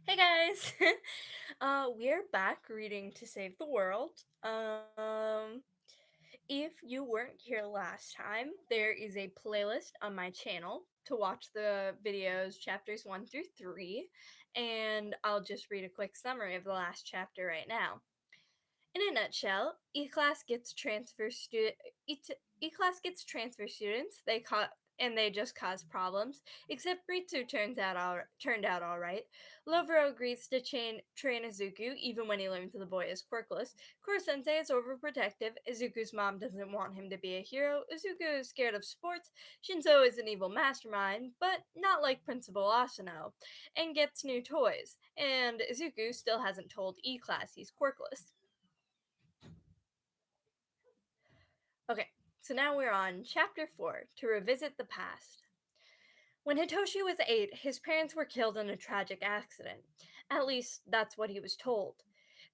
Hey guys! We're back reading To Save the World. If you weren't here last time, there is a playlist on my channel to watch the videos chapters 1 through 3, and I'll just read a quick summary of the last chapter right now. In a nutshell, E-class gets E-class gets transfer students. They just cause problems. Except Ritsu turned out all right. Lovero agrees to train Izuku even when he learns the boy is quirkless. Kuro Sensei is overprotective. Izuku's mom doesn't want him to be a hero. Izuku is scared of sports. Shinzo is an evil mastermind, but not like Principal Asano, and gets new toys. And Izuku still hasn't told E-class he's quirkless. Okay, so now we're on chapter 4 to revisit the past. When Hitoshi was 8, his parents were killed in a tragic accident. At least that's what he was told.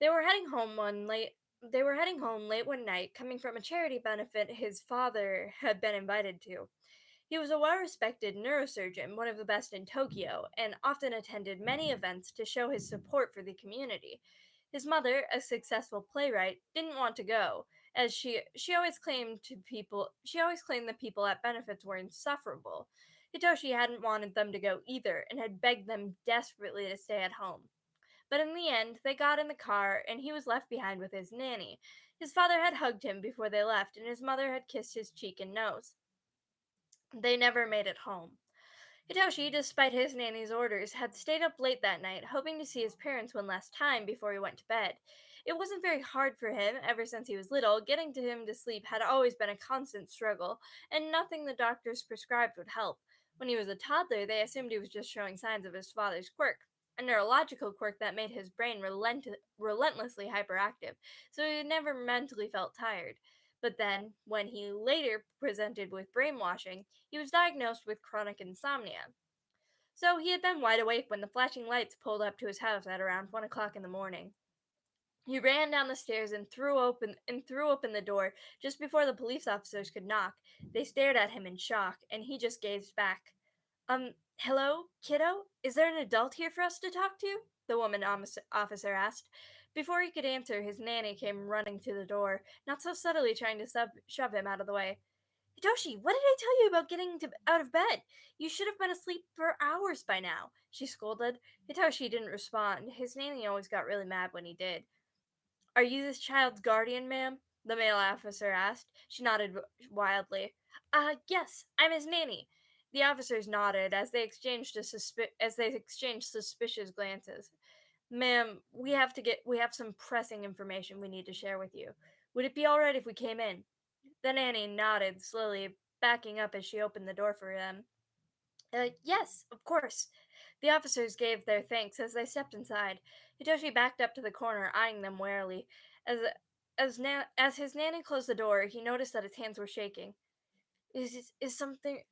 They were heading home one late they were heading home late one night coming from a charity benefit his father had been invited to. He was a well-respected neurosurgeon, one of the best in Tokyo, and often attended many events to show his support for the community. His mother, a successful playwright, didn't want to go, as she always claimed the people at benefits were insufferable. Hitoshi hadn't wanted them to go either and had begged them desperately to stay at home. But in the end, they got in the car and he was left behind with his nanny. His father had hugged him before they left, and his mother had kissed his cheek and nose. They never made it home. Hitoshi, despite his nanny's orders, had stayed up late that night, hoping to see his parents one last time before he went to bed. It wasn't very hard for him, ever since he was little. Getting to him to sleep had always been a constant struggle, and nothing the doctors prescribed would help. When he was a toddler, they assumed he was just showing signs of his father's quirk, a neurological quirk that made his brain relentlessly hyperactive, so he never mentally felt tired. But then, when he later presented with brainwashing, he was diagnosed with chronic insomnia. So he had been wide awake when the flashing lights pulled up to his house at around 1 o'clock in the morning. He ran down the stairs and threw open the door just before the police officers could knock. They stared at him in shock, and he just gazed back. Hello, kiddo? Is there an adult here for us to talk to? The officer asked. Before he could answer, his nanny came running to the door, not so subtly trying to shove him out of the way. Hitoshi, what did I tell you about out of bed? You should have been asleep for hours by now, she scolded. Hitoshi didn't respond. His nanny always got really mad when he did. Are you this child's guardian, ma'am? The male officer asked. She nodded wildly. Yes, I'm his nanny. The officers nodded as they exchanged suspicious glances. Ma'am, we have some pressing information we need to share with you. Would it be all right if we came in? The nanny nodded, slowly backing up as she opened the door for them. Yes, of course. The officers gave their thanks as they stepped inside. Hitoshi backed up to the corner, eyeing them warily. As his nanny closed the door, he noticed that his hands were shaking. Is something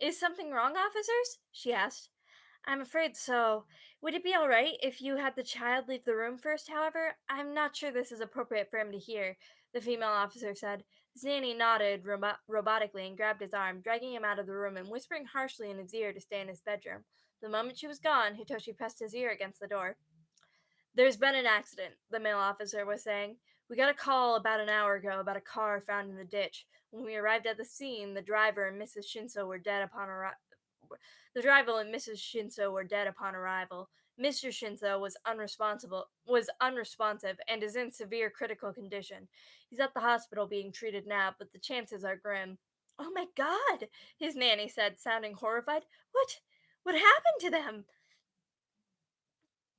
is something wrong, officers? She asked. I'm afraid so. Would it be all right if you had the child leave the room first, however? I'm not sure this is appropriate for him to hear, the female officer said. Zanny nodded robotically and grabbed his arm, dragging him out of the room and whispering harshly in his ear to stay in his bedroom. The moment she was gone, Hitoshi pressed his ear against the door. There's been an accident, the male officer was saying. We got a call about an hour ago about a car found in the ditch. When we arrived at the scene, the driver and Mrs. Shinso were dead upon arrival. The driver and Mrs. Shinso were dead upon arrival. Mr. Shinso was unresponsive and is in severe critical condition. He's at the hospital being treated now, but the chances are grim. Oh my god, his nanny said, sounding horrified. What happened to them?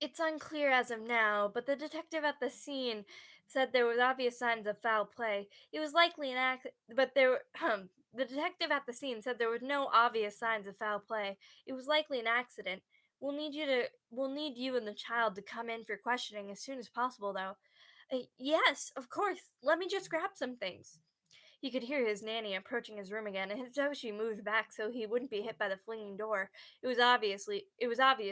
It's unclear as of now, but the detective at the scene said there was obvious signs of foul play. It was likely an act, but there were, the detective at the scene said there were no obvious signs of foul play. It was likely an accident. We'll need you and the child to come in for questioning as soon as possible, though. Yes, of course. Let me just grab some things. He could hear his nanny approaching his room again, and Hitoshi moved back so he wouldn't be hit by the flinging door. It was obvious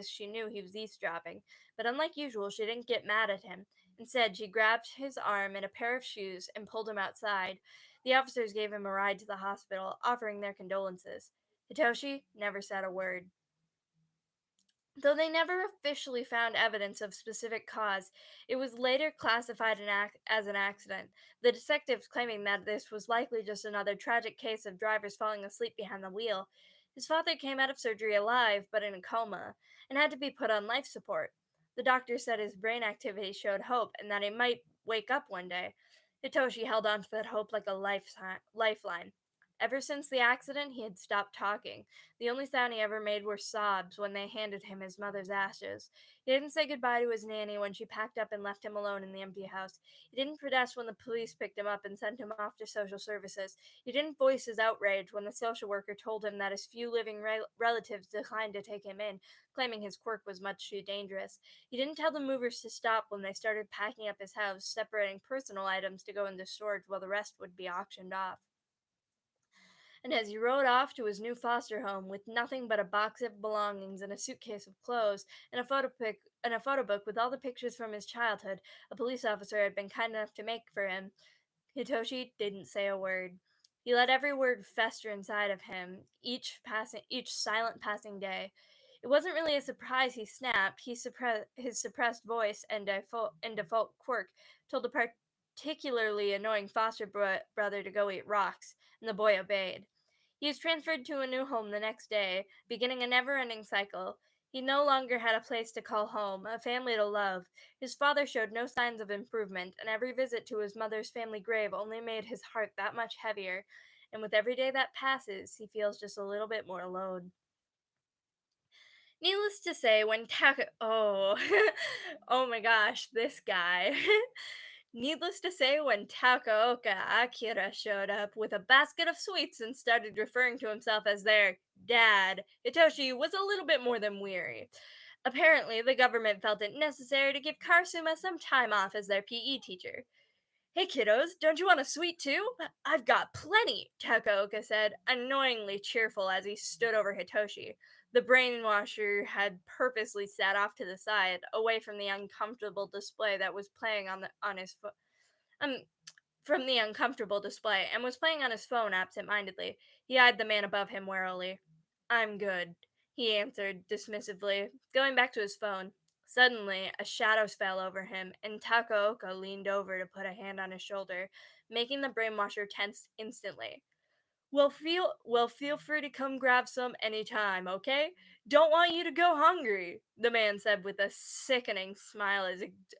she knew he was eavesdropping, but unlike usual, she didn't get mad at him. Instead, she grabbed his arm and a pair of shoes and pulled him outside. The officers gave him a ride to the hospital, offering their condolences. Hitoshi never said a word. Though they never officially found evidence of specific cause, it was later classified as an accident, the detectives claiming that this was likely just another tragic case of drivers falling asleep behind the wheel. His father came out of surgery alive, but in a coma, and had to be put on life support. The doctor said his brain activity showed hope and that he might wake up one day. Hitoshi held on to that hope like a lifeline. Ever since the accident, he had stopped talking. The only sound he ever made were sobs when they handed him his mother's ashes. He didn't say goodbye to his nanny when she packed up and left him alone in the empty house. He didn't protest when the police picked him up and sent him off to social services. He didn't voice his outrage when the social worker told him that his few living relatives declined to take him in, claiming his quirk was much too dangerous. He didn't tell the movers to stop when they started packing up his house, separating personal items to go into storage while the rest would be auctioned off. And as he rode off to his new foster home with nothing but a box of belongings and a suitcase of clothes and a photo book with all the pictures from his childhood a police officer had been kind enough to make for him, Hitoshi didn't say a word. He let every word fester inside of him, each silent passing day. It wasn't really a surprise he snapped. His suppressed voice and default quirk told a particularly annoying brother to go eat rocks, and the boy obeyed. He was transferred to a new home the next day, beginning a never ending cycle. He no longer had a place to call home, a family to love. His father showed no signs of improvement, and every visit to his mother's family grave only made his heart that much heavier. And with every day that passes, he feels just a little bit more alone. Needless to say, when Taka. Oh. Oh my gosh, this guy. Needless to say, when Takaoka Akira showed up with a basket of sweets and started referring to himself as their dad, Hitoshi was a little bit more than weary. Apparently, the government felt it necessary to give Karsuma some time off as their PE teacher. Hey kiddos, don't you want a sweet too? I've got plenty, Takaoka said, annoyingly cheerful as he stood over Hitoshi. The brainwasher had purposely sat off to the side, away from the uncomfortable display that was playing on his phone. Um, from the uncomfortable display and was playing on his phone absent-mindedly. He eyed the man above him warily. I'm good, he answered dismissively, going back to his phone. Suddenly, a shadow fell over him, and Takaoka leaned over to put a hand on his shoulder, making the brainwasher tense instantly. Well, feel free to come grab some anytime, okay? Don't want you to go hungry, the man said with a sickening smile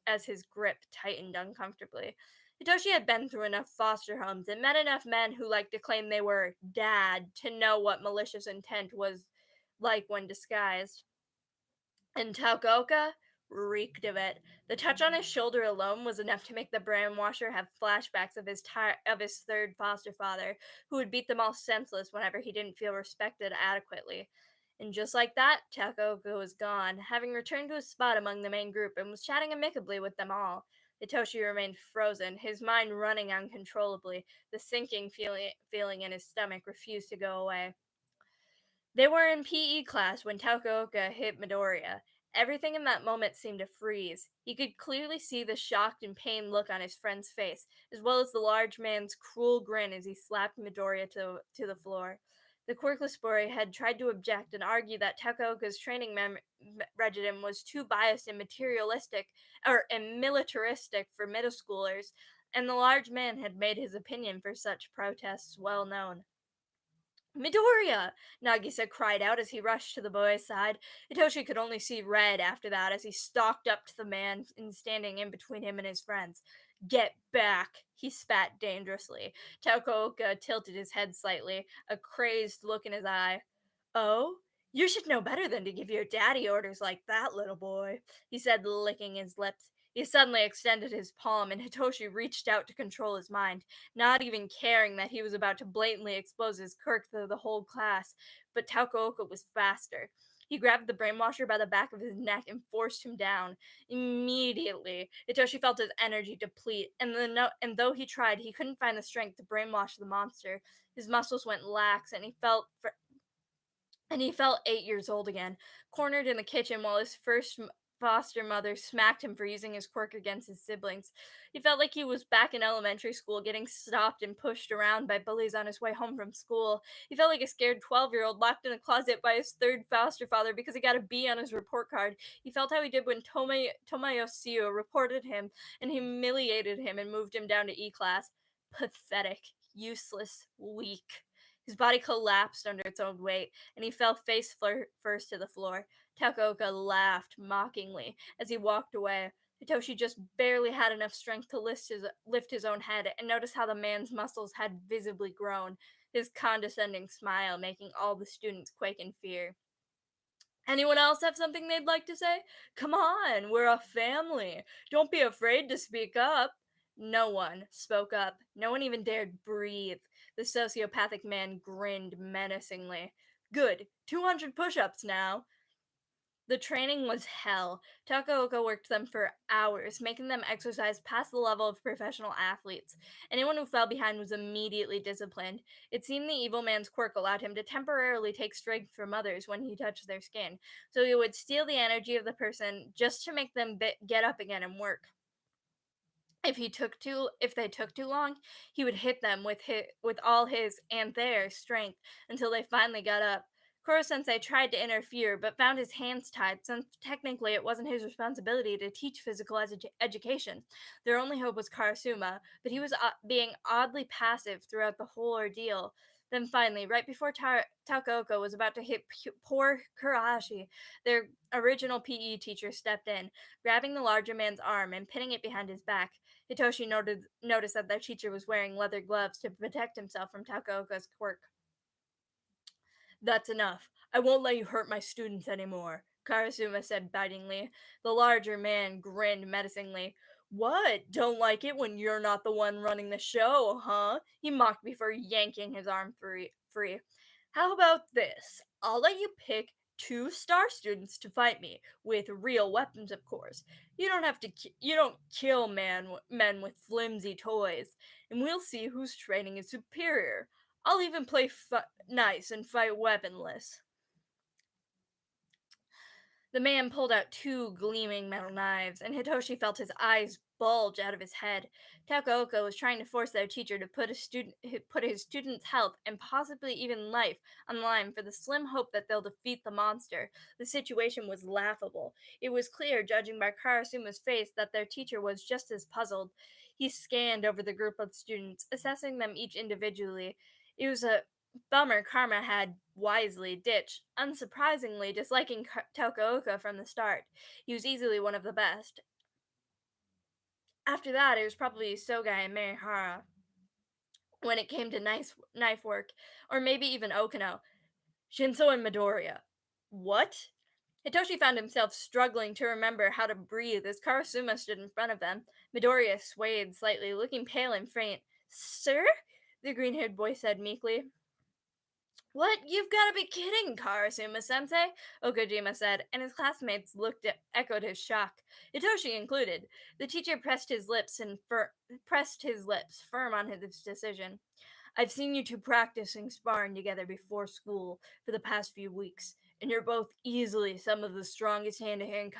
as his grip tightened uncomfortably. Hitoshi had been through enough foster homes and met enough men who liked to claim they were dad to know what malicious intent was like when disguised. And Takaoka reeked of it. The touch on his shoulder alone was enough to make the brainwasher have flashbacks of his third foster father, who would beat them all senseless whenever he didn't feel respected adequately. And just like that, Takaoka was gone, having returned to his spot among the main group and was chatting amicably with them all. Hitoshi remained frozen, his mind running uncontrollably. The sinking feeling in his stomach refused to go away. They were in PE class when Takaoka hit Midoriya. Everything in that moment seemed to freeze. He could clearly see the shocked and pained look on his friend's face, as well as the large man's cruel grin as he slapped Midoriya to the floor. The quirkless boy had tried to object and argue that Takaoka's training regimen was too biased and militaristic for middle schoolers, and the large man had made his opinion for such protests well known. Midoriya! Nagisa cried out as he rushed to the boy's side. Hitoshi could only see red after that as he stalked up to the man and standing in between him and his friends. Get back, he spat dangerously. Takaoka tilted his head slightly, a crazed look in his eye. Oh? You should know better than to give your daddy orders like that, little boy, he said, licking his lips. He suddenly extended his palm, and Hitoshi reached out to control his mind, not even caring that he was about to blatantly expose his quirk to the whole class. But Takaoka was faster. He grabbed the brainwasher by the back of his neck and forced him down. Immediately, Hitoshi felt his energy deplete, and though he tried, he couldn't find the strength to brainwash the monster. His muscles went lax, and he felt 8 years old again, cornered in the kitchen while his first foster mother smacked him for using his quirk against his siblings. He felt like he was back in elementary school, getting stopped and pushed around by bullies on his way home from school. He felt like a scared 12-year-old locked in a closet by his third foster father because he got a B on his report card. He felt how he did when Tomayosio reported him and humiliated him and moved him down to E class. Pathetic, useless, weak. His body collapsed under its own weight, and he fell first to the floor. Takaoka laughed mockingly as he walked away. Hitoshi just barely had enough strength to lift his own head and notice how the man's muscles had visibly grown, his condescending smile making all the students quake in fear. Anyone else have something they'd like to say? Come on, we're a family. Don't be afraid to speak up. No one spoke up. No one even dared breathe. The sociopathic man grinned menacingly. Good. 200 push ups now. The training was hell. Takaoka worked them for hours, making them exercise past the level of professional athletes. Anyone who fell behind was immediately disciplined. It seemed the evil man's quirk allowed him to temporarily take strength from others when he touched their skin, so he would steal the energy of the person just to make them get up again and work. If they took too long, he would hit them with all his and their strength until they finally got up. Koro Sensei tried to interfere, but found his hands tied, since technically it wasn't his responsibility to teach physical education. Their only hope was Karasuma, but he was being oddly passive throughout the whole ordeal. Then finally, right before Takaoka was about to hit poor Kurahashi, their original PE teacher stepped in, grabbing the larger man's arm and pinning it behind his back. Hitoshi noticed that their teacher was wearing leather gloves to protect himself from Takaoka's quirk. That's enough. I won't let you hurt my students anymore, Karasuma said bitingly. The larger man grinned menacingly. What? Don't like it when you're not the one running the show, huh? He mocked before yanking his arm free. How about this? I'll let you pick two star students to fight me, with real weapons, of course. You don't kill men with flimsy toys, and we'll see whose training is superior. I'll even play nice and fight weaponless. The man pulled out two gleaming metal knives, and Hitoshi felt his eyes bulge out of his head. Takaoka was trying to force their teacher to put his student's health and possibly even life on the line for the slim hope that they'll defeat the monster. The situation was laughable. It was clear, judging by Karasuma's face, that their teacher was just as puzzled. He scanned over the group of students, assessing them each individually. It was a bummer Karma had wisely ditched, unsurprisingly disliking Takaoka from the start. He was easily one of the best. After that, it was probably Sogai and Marihara when it came to knife work, or maybe even Okino. Shinso and Midoriya. What? Hitoshi found himself struggling to remember how to breathe as Karasuma stood in front of them. Midoriya swayed slightly, looking pale and faint. Sir? The green-haired boy said meekly. What? You've got to be kidding, Karasuma-sensei, Okajima said, and his classmates echoed his shock, Hitoshi included. The teacher pressed his lips firm on his decision. I've seen you two practicing sparring together before school for the past few weeks, and you're both easily some of the strongest at hand-to-hand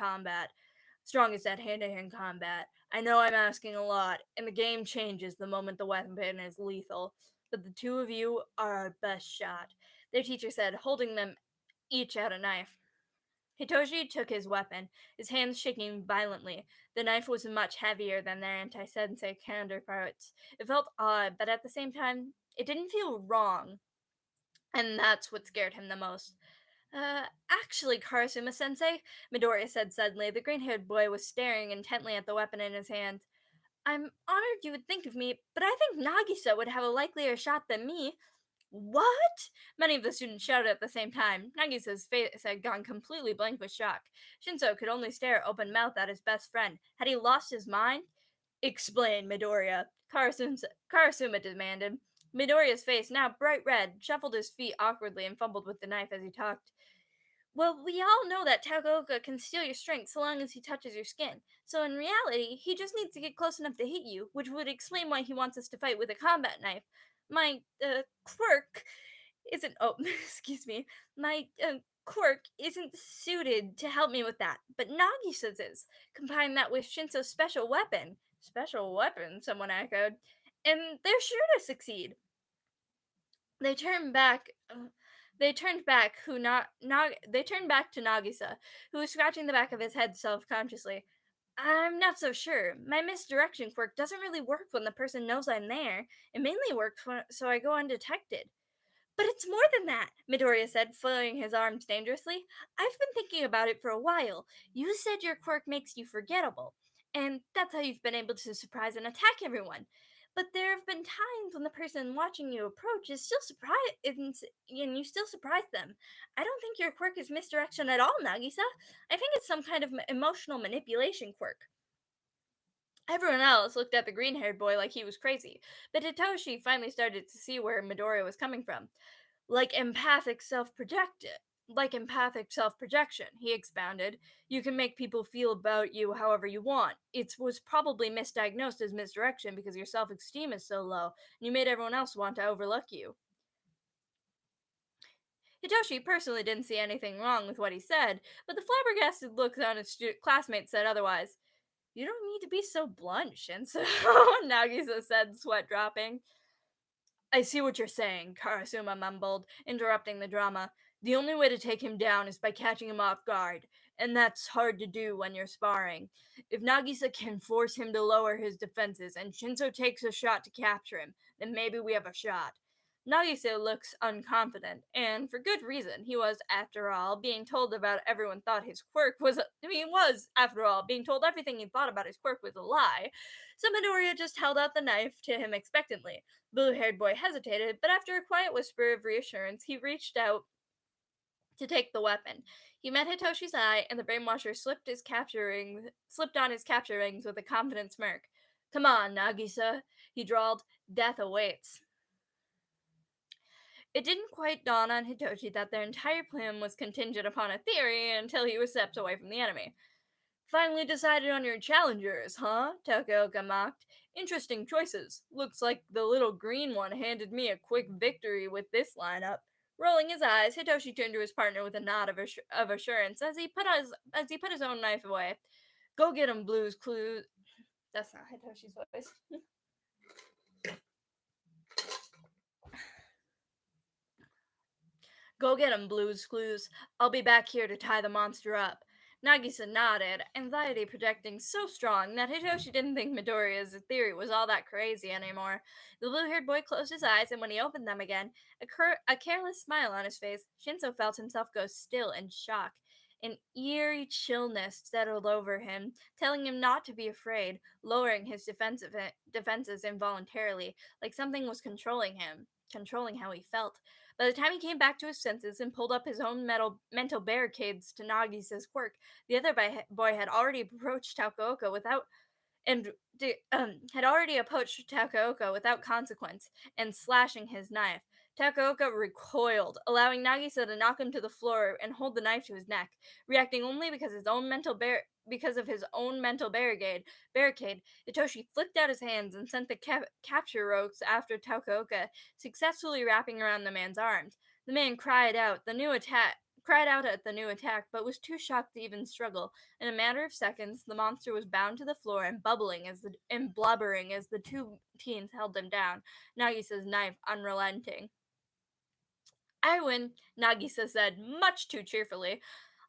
combat. I know I'm asking a lot, and the game changes the moment the weapon is lethal, but the two of you are our best shot, their teacher said, holding them each out a knife. Hitoshi took his weapon, his hands shaking violently. The knife was much heavier than their anti-sensei counterparts. It felt odd, but at the same time, it didn't feel wrong. And that's what scared him the most. Actually, Karasuma-sensei, Midoriya said suddenly. The green-haired boy was staring intently at the weapon in his hand. I'm honored you would think of me, but I think Nagisa would have a likelier shot than me. What? Many of the students shouted at the same time. Nagisa's face had gone completely blank with shock. Shinso could only stare open-mouthed at his best friend. Had he lost his mind? Explain, Midoriya, Karasuma demanded. Midoriya's face, now bright red, shuffled his feet awkwardly and fumbled with the knife as he talked. Well, we all know that Takaoka can steal your strength so long as he touches your skin. So in reality, he just needs to get close enough to hit you, which would explain why he wants us to fight with a combat knife. My quirk isn't. Oh, excuse me. My quirk isn't suited to help me with that, but Nagisa's is. Combine that with Shinso's special weapon. Special weapon, someone echoed. And they're sure to succeed. They turned back. They turned back. They turned back to Nagisa, who was scratching the back of his head self-consciously. I'm not so sure. My misdirection quirk doesn't really work when the person knows I'm there. It mainly works so I go undetected. But it's more than that, Midoriya said, flailing his arms dangerously. I've been thinking about it for a while. You said your quirk makes you forgettable, and that's how you've been able to surprise and attack everyone. But there have been times when the person watching you approach is still surprised, and you still surprise them. I don't think your quirk is misdirection at all, Nagisa. I think it's some kind of emotional manipulation quirk. Everyone else looked at the green haired boy like he was crazy, but Hitoshi finally started to see where Midoriya was coming from. Like empathic self project like empathic self projection, he expounded. You can make people feel about you however you want. It was probably misdiagnosed as misdirection because your self esteem is so low, and you made everyone else want to overlook you. Hitoshi personally didn't see anything wrong with what he said, but the flabbergasted looks on his classmates said otherwise. You don't need to be so blunt, Shinso, Nagisa said, sweat dropping. I see what you're saying, Karasuma mumbled, interrupting the drama. The only way to take him down is by catching him off guard, and that's hard to do when you're sparring. If Nagisa can force him to lower his defenses and Shinso takes a shot to capture him, then maybe we have a shot. Nagisa looks unconfident, and for good reason. He was, after all, being told about everyone thought his quirk was. He was, after all, being told everything he thought about his quirk was a lie. So Midoriya just held out the knife to him expectantly. Blue-haired boy hesitated, but after a quiet whisper of reassurance, he reached out to take the weapon. He met Hitoshi's eye, and the brainwasher slipped on his capture rings with a confident smirk. Come on, Nagisa, he drawled. Death awaits. It didn't quite dawn on Hitoshi that their entire plan was contingent upon a theory until he was steps away from the enemy. Finally decided on your challengers, huh? Takaoka mocked. Interesting choices. Looks like the little green one handed me a quick victory with this lineup. Rolling his eyes, Hitoshi turned to his partner with a nod of assurance as he put his own knife away. Go get him, Blues Clues. That's not Hitoshi's voice. Go get him, Blues Clues. I'll be back here to tie the monster up. Nagisa nodded, anxiety projecting so strong that Hitoshi didn't think Midoriya's theory was all that crazy anymore. The blue-haired boy closed his eyes, and when he opened them again, a careless smile on his face, Shinso felt himself go still in shock. An eerie chillness settled over him, telling him not to be afraid, lowering his defenses involuntarily, like something was controlling him, controlling how he felt. By the time he came back to his senses and pulled up his own mental barricades to Nagisa's quirk, the other boy had already approached Takaoka had already approached Takaoka without consequence and slashing his knife. Takaoka recoiled, allowing Nagisa to knock him to the floor and hold the knife to his neck, reacting only because of his own mental barricade. Itoshi flicked out his hands and sent the capture ropes after Takaoka, successfully wrapping around the man's arms. The man cried out at the new attack, but was too shocked to even struggle. In a matter of seconds, the monster was bound to the floor and blubbering as the two teens held him down, Nagisa's knife unrelenting. I win, Nagisa said, much too cheerfully.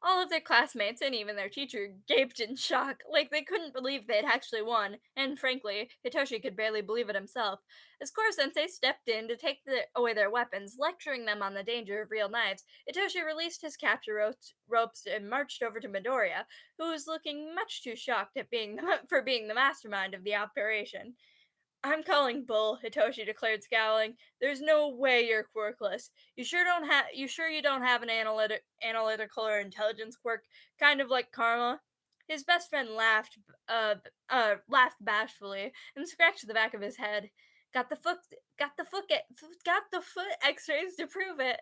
All of their classmates and even their teacher gaped in shock, like they couldn't believe they'd actually won, and frankly, Hitoshi could barely believe it himself. As Core Sensei stepped in to take away their weapons, lecturing them on the danger of real knives, Hitoshi released his capture ropes and marched over to Midoriya, who was looking much too shocked at for being the mastermind of the operation. I'm calling bull, Hitoshi declared, scowling. There's no way you're quirkless. You sure you don't have an analytical or intelligence quirk, kind of like karma? His best friend laughed bashfully and scratched the back of his head. Got the foot got the foot X-rays to prove it.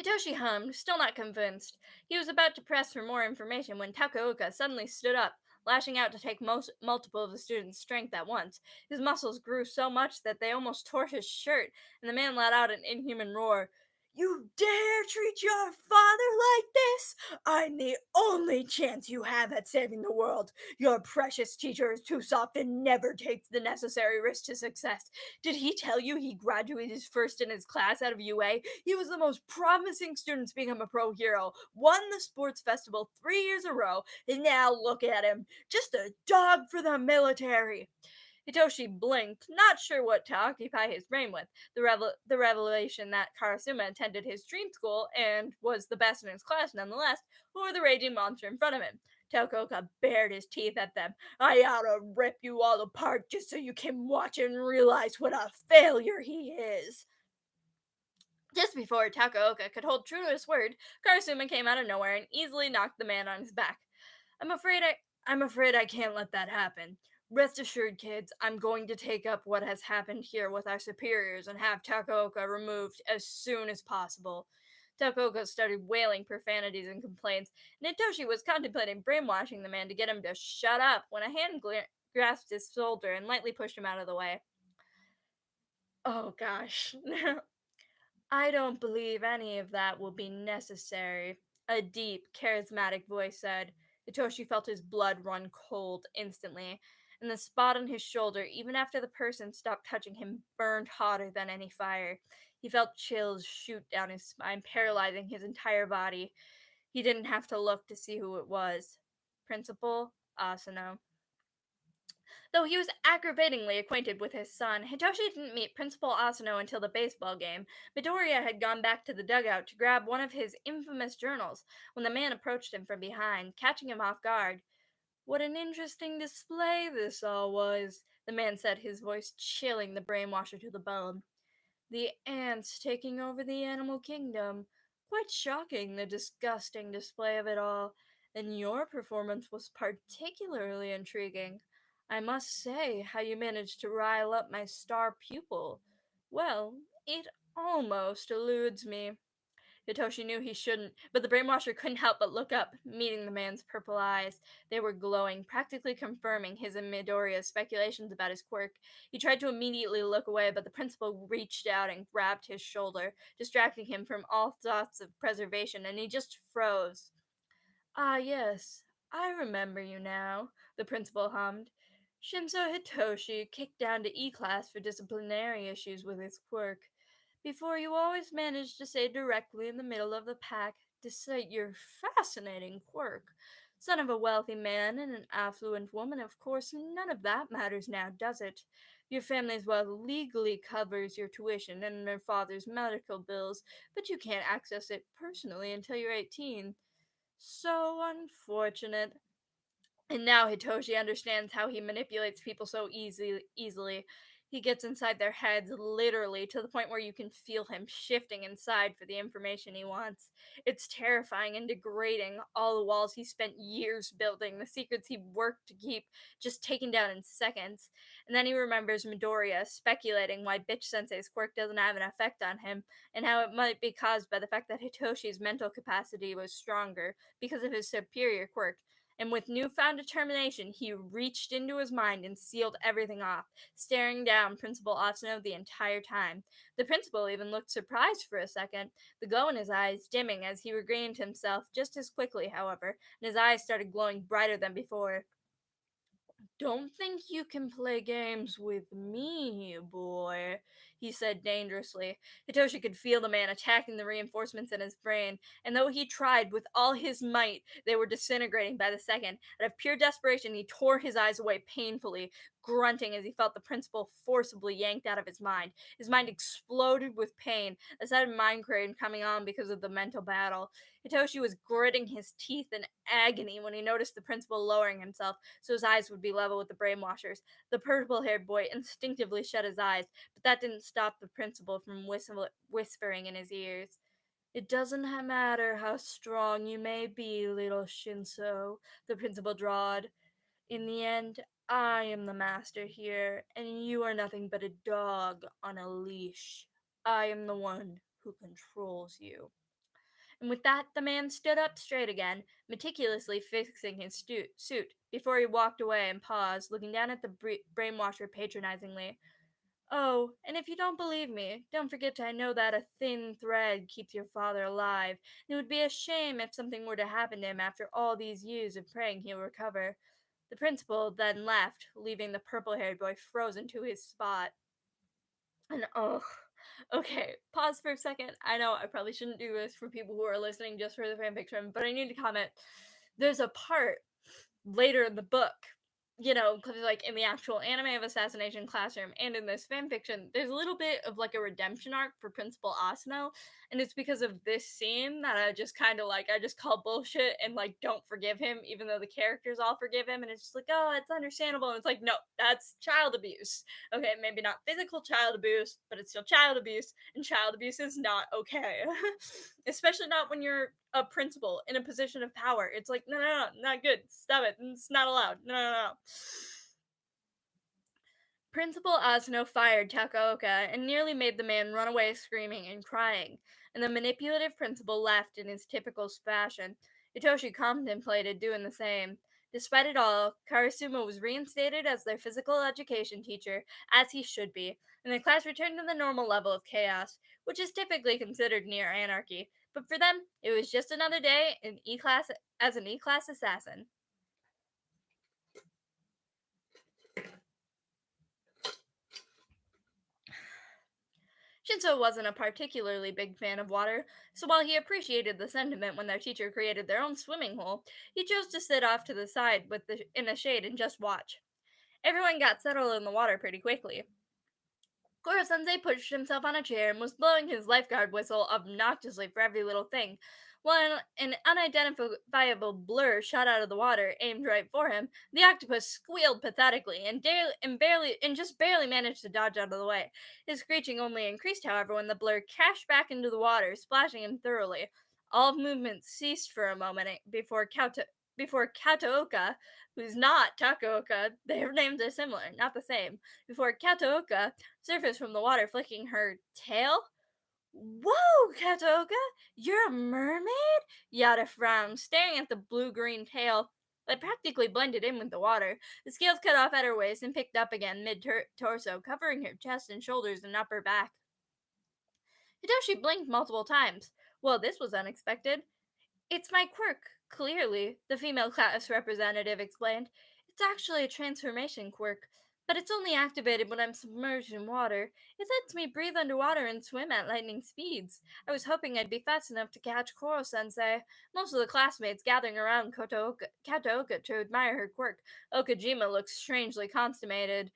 Hitoshi hummed, still not convinced. He was about to press for more information when Takaoka suddenly stood up, lashing out to take multiple of the students' strength at once. His muscles grew so much that they almost tore his shirt, and the man let out an inhuman roar. You dare treat your father like this? I'm the only chance you have at saving the world. Your precious teacher is too soft and never takes the necessary risks to success. Did he tell you he graduated first in his class out of UA? He was the most promising student to become a pro hero, won the sports festival 3 years in a row, and now look at him, just a dog for the military. Hitoshi blinked, not sure what to occupy his brain with. The revelation that Karasuma attended his dream school and was the best in his class nonetheless, or the raging monster in front of him. Tokoka bared his teeth at them. I ought to rip you all apart just so you can watch and realize what a failure he is. Just before Takaoka could hold true to his word, Karasuma came out of nowhere and easily knocked the man on his back. I'm afraid I I'm afraid I can't let that happen. Rest assured, kids, I'm going to take up what has happened here with our superiors and have Takaoka removed as soon as possible. Takaoka started wailing profanities and complaints, and Hitoshi was contemplating brainwashing the man to get him to shut up when a hand grasped his shoulder and lightly pushed him out of the way. Oh gosh. I don't believe any of that will be necessary, a deep, charismatic voice said. Hitoshi felt his blood run cold instantly, and the spot on his shoulder, even after the person stopped touching him, burned hotter than any fire. He felt chills shoot down his spine, paralyzing his entire body. He didn't have to look to see who it was. Principal Asano. Though he was aggravatingly acquainted with his son, Hitoshi didn't meet Principal Asano until the baseball game. Midoriya had gone back to the dugout to grab one of his infamous journals when the man approached him from behind, catching him off guard. What an interesting display this all was, the man said, his voice chilling the brainwasher to the bone. The ants taking over the animal kingdom. Quite shocking, the disgusting display of it all. And your performance was particularly intriguing. I must say, how you managed to rile up my star pupil. Well, it almost eludes me. Hitoshi knew he shouldn't, but the brainwasher couldn't help but look up, meeting the man's purple eyes. They were glowing, practically confirming his and Midoriya's speculations about his quirk. He tried to immediately look away, but the principal reached out and grabbed his shoulder, distracting him from all thoughts of preservation, and he just froze. Ah, yes, I remember you now, the principal hummed. Shinso Hitoshi kicked down to E class for disciplinary issues with his quirk. Before you always managed to say directly in the middle of the pack, despite your fascinating quirk. Son of a wealthy man and an affluent woman, of course, none of that matters now, does it? Your family's wealth legally covers your tuition and your father's medical bills, but you can't access it personally until you're 18. So unfortunate. And now Hitoshi understands how he manipulates people so easily. He gets inside their heads literally to the point where you can feel him shifting inside for the information he wants. It's terrifying and degrading. All the walls he spent years building, the secrets he worked to keep, just taken down in seconds. And then he remembers Midoriya speculating why Bitch Sensei's quirk doesn't have an effect on him, and how it might be caused by the fact that Hitoshi's mental capacity was stronger because of his superior quirk, and with newfound determination, he reached into his mind and sealed everything off, staring down Principal Asano the entire time. The principal even looked surprised for a second, the glow in his eyes dimming as he regained himself just as quickly, however, and his eyes started glowing brighter than before. Don't think you can play games with me, boy, he said dangerously. Hitoshi could feel the man attacking the reinforcements in his brain, and though he tried with all his might, they were disintegrating by the second. Out of pure desperation, he tore his eyes away painfully, grunting as he felt the principal forcibly yanked out of his mind. His mind exploded with pain, a sudden migraine coming on because of the mental battle. Hitoshi was gritting his teeth in agony when he noticed the principal lowering himself so his eyes would be level with the brainwashers. The purple-haired boy instinctively shut his eyes, but that didn't stop the principal from whispering in his ears. It doesn't matter how strong you may be, little Shinso, the principal drawled. In the end, I am the master here, and you are nothing but a dog on a leash. I am the one who controls you. And with that, the man stood up straight again, meticulously fixing his suit, before he walked away and paused, looking down at the brainwasher patronizingly. Oh, and if you don't believe me, don't forget I know that a thin thread keeps your father alive. It would be a shame if something were to happen to him after all these years of praying he'll recover. The principal then left, leaving the purple haired boy frozen to his spot. And oh, okay, pause for a second. I know I probably shouldn't do this for people who are listening just for the fanfiction, but I need to comment. There's a part later in the book, because like in the actual anime of Assassination Classroom and in this fan fiction, there's a little bit of like a redemption arc for Principal Asano, and it's because of this scene that I just kind of like I just call bullshit and like don't forgive him, even though the characters all forgive him, and it's just like, oh, it's understandable, and it's like, no, that's child abuse. Okay, maybe not physical child abuse, but it's still child abuse, and child abuse is not okay. Especially not when you're a principal in a position of power. It's like, no, no, no, not good. Stop it. It's not allowed. No, no, no. Principal Asano fired Takaoka and nearly made the man run away screaming and crying, and the manipulative principal left in his typical fashion. Hitoshi contemplated doing the same. Despite it all, Karasuma was reinstated as their physical education teacher, as he should be, and the class returned to the normal level of chaos, which is typically considered near anarchy. But for them, it was just another day in E-class as an E-class assassin. Shinzo wasn't a particularly big fan of water, so while he appreciated the sentiment when their teacher created their own swimming hole, he chose to sit off to the side in the shade and just watch. Everyone got settled in the water pretty quickly. Goro Sensei pushed himself on a chair and was blowing his lifeguard whistle obnoxiously for every little thing. When an unidentifiable blur shot out of the water, aimed right for him, the octopus squealed pathetically and just barely managed to dodge out of the way. His screeching only increased, however, when the blur crashed back into the water, splashing him thoroughly. All movement ceased for a moment before Kataoka, who's not Takaoka, their names are similar, not the same. Before Kataoka surfaced from the water, flicking her tail. Whoa, Kataoka! You're a mermaid? Yada frowned, staring at the blue-green tail that practically blended in with the water. The scales cut off at her waist and picked up again mid-torso, covering her chest and shoulders and upper back. Hitoshi blinked multiple times. Well, this was unexpected. It's my quirk, clearly, the female class representative explained. It's actually a transformation quirk, but it's only activated when I'm submerged in water. It lets me breathe underwater and swim at lightning speeds. I was hoping I'd be fast enough to catch Koro sensei. Most of the classmates gathering around Kataoka to admire her quirk. Okajima looked strangely constipated.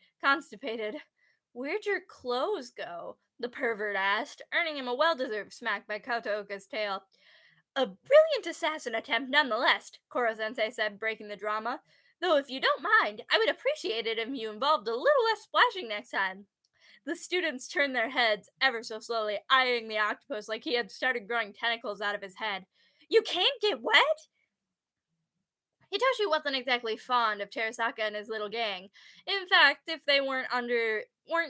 Where'd your clothes go? The pervert asked, earning him a well deserved smack by Kataoka's tail. A brilliant assassin attempt nonetheless, Koro sensei said, breaking the drama. Though if you don't mind, I would appreciate it if you involved a little less splashing next time. The students turned their heads ever so slowly, eyeing the octopus like he had started growing tentacles out of his head. You can't get wet? Hitoshi wasn't exactly fond of Terasaka and his little gang. In fact, if they weren't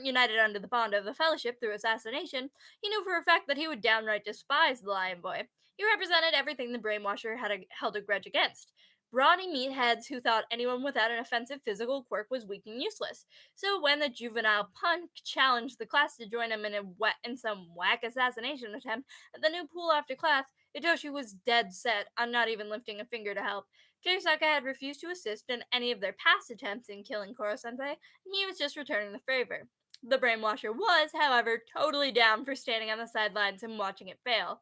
united under the bond of the fellowship through assassination, he knew for a fact that he would downright despise the Lion Boy. He represented everything the brainwasher held a grudge against. Brawny meatheads who thought anyone without an offensive physical quirk was weak and useless. So when the juvenile punk challenged the class to join him in some whack assassination attempt at the new pool after class, Hitoshi was dead set on not even lifting a finger to help. Terasaka had refused to assist in any of their past attempts in killing Koro sensei, and he was just returning the favor. The brainwasher was, however, totally down for standing on the sidelines and watching it fail.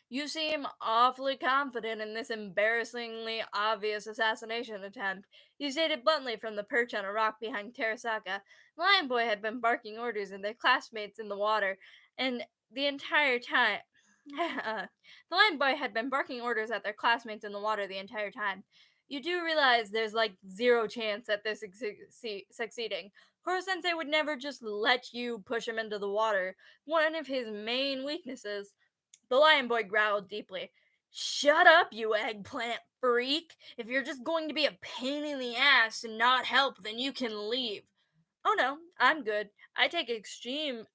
You seem awfully confident in this embarrassingly obvious assassination attempt, he stated bluntly from the perch on a rock behind Terasaka. Lion Boy had been barking orders at their classmates in the water, and the entire time. The Lion Boy had been barking orders at their classmates in the water the entire time. You do realize there's like zero chance at this succeeding. Koro sensei would never just let you push him into the water. One of his main weaknesses. The Lion Boy growled deeply. Shut up, you eggplant freak! If you're just going to be a pain in the ass and not help, then you can leave. Oh no, I'm good. I take extreme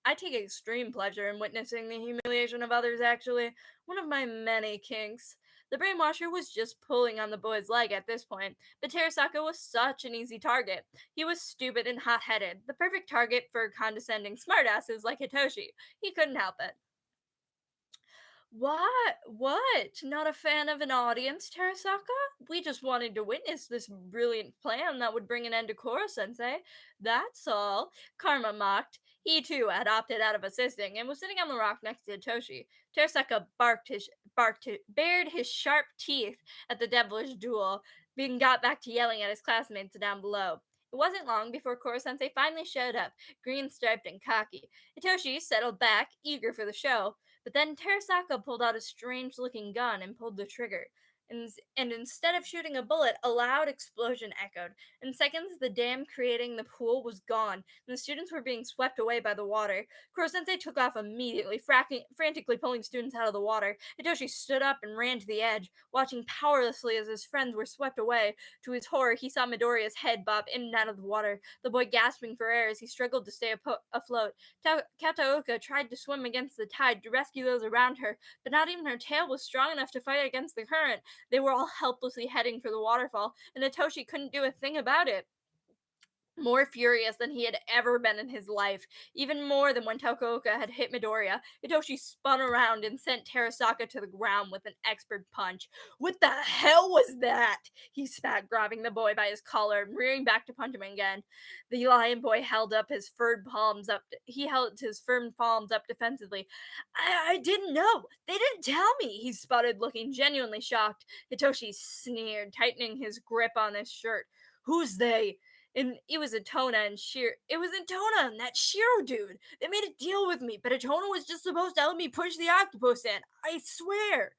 pleasure in witnessing the humiliation of others, actually. One of my many kinks. The brainwasher was just pulling on the boy's leg at this point, but Terasaka was such an easy target. He was stupid and hot headed, the perfect target for condescending smartasses like Hitoshi. He couldn't help it. What? What? Not a fan of an audience, Terasaka? We just wanted to witness this brilliant plan that would bring an end to Koro sensei. That's all. Karma mocked. He too had opted out of assisting and was sitting on the rock next to Hitoshi. Terasaka bared his sharp teeth at the devilish duel, being got back to yelling at his classmates down below. It wasn't long before Koro sensei finally showed up, green striped and cocky. Hitoshi settled back, eager for the show. But then Terasaka pulled out a strange looking gun and pulled the trigger. And instead of shooting a bullet, a loud explosion echoed. In seconds, the dam creating the pool was gone, and the students were being swept away by the water. Kurosensei took off immediately, frantically pulling students out of the water. Hitoshi stood up and ran to the edge, watching powerlessly as his friends were swept away. To his horror, he saw Midoriya's head bob in and out of the water, the boy gasping for air as he struggled to stay afloat. Kataoka tried to swim against the tide to rescue those around her, but not even her tail was strong enough to fight against the current. They were all helplessly heading for the waterfall, and Hitoshi couldn't do a thing about it. More furious than he had ever been in his life, even more than when Tokuoka had hit Midoriya, Hitoshi spun around and sent Terasaka to the ground with an expert punch. What the hell was that? He spat, grabbing the boy by his collar and rearing back to punch him again. The lion boy held up his firm palms up. He held his firm palms up defensively. I didn't know. They didn't tell me. He sputtered, looking genuinely shocked. Hitoshi sneered, tightening his grip on his shirt. Who's they? And it was Atona and It was Atona and that Shiro dude. They made a deal with me, but Atona was just supposed to help me push the octopus in. I swear.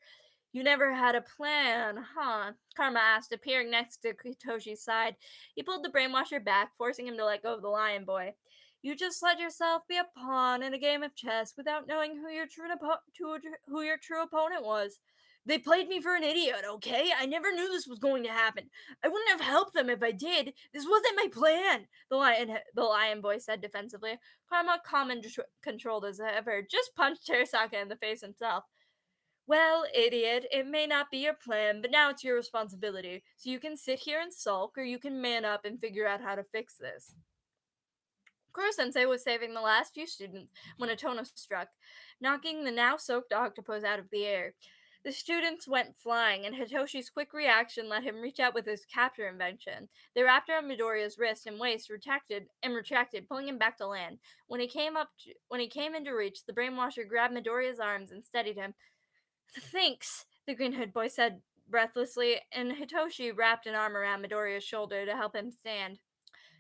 You never had a plan, huh? Karma asked, appearing next to Kitoshi's side. He pulled the brainwasher back, forcing him to let go of the lion boy. You just let yourself be a pawn in a game of chess without knowing who your true opponent was. They played me for an idiot, okay? I never knew this was going to happen. I wouldn't have helped them if I did. This wasn't my plan, the lion boy said defensively. Karma, calm and controlled as ever, just punched Terasaka in the face himself. Well, idiot, it may not be your plan, but now it's your responsibility. So you can sit here and sulk, or you can man up and figure out how to fix this. Kuro-sensei was saving the last few students when a Tono struck, knocking the now soaked octopus out of the air. The students went flying, and Hitoshi's quick reaction let him reach out with his capture invention. They wrapped around Midoriya's wrist and waist, retracted, pulling him back to land. When he came into reach, the brainwasher grabbed Midoriya's arms and steadied him. Thanks, the green hood boy said breathlessly, and Hitoshi wrapped an arm around Midoriya's shoulder to help him stand.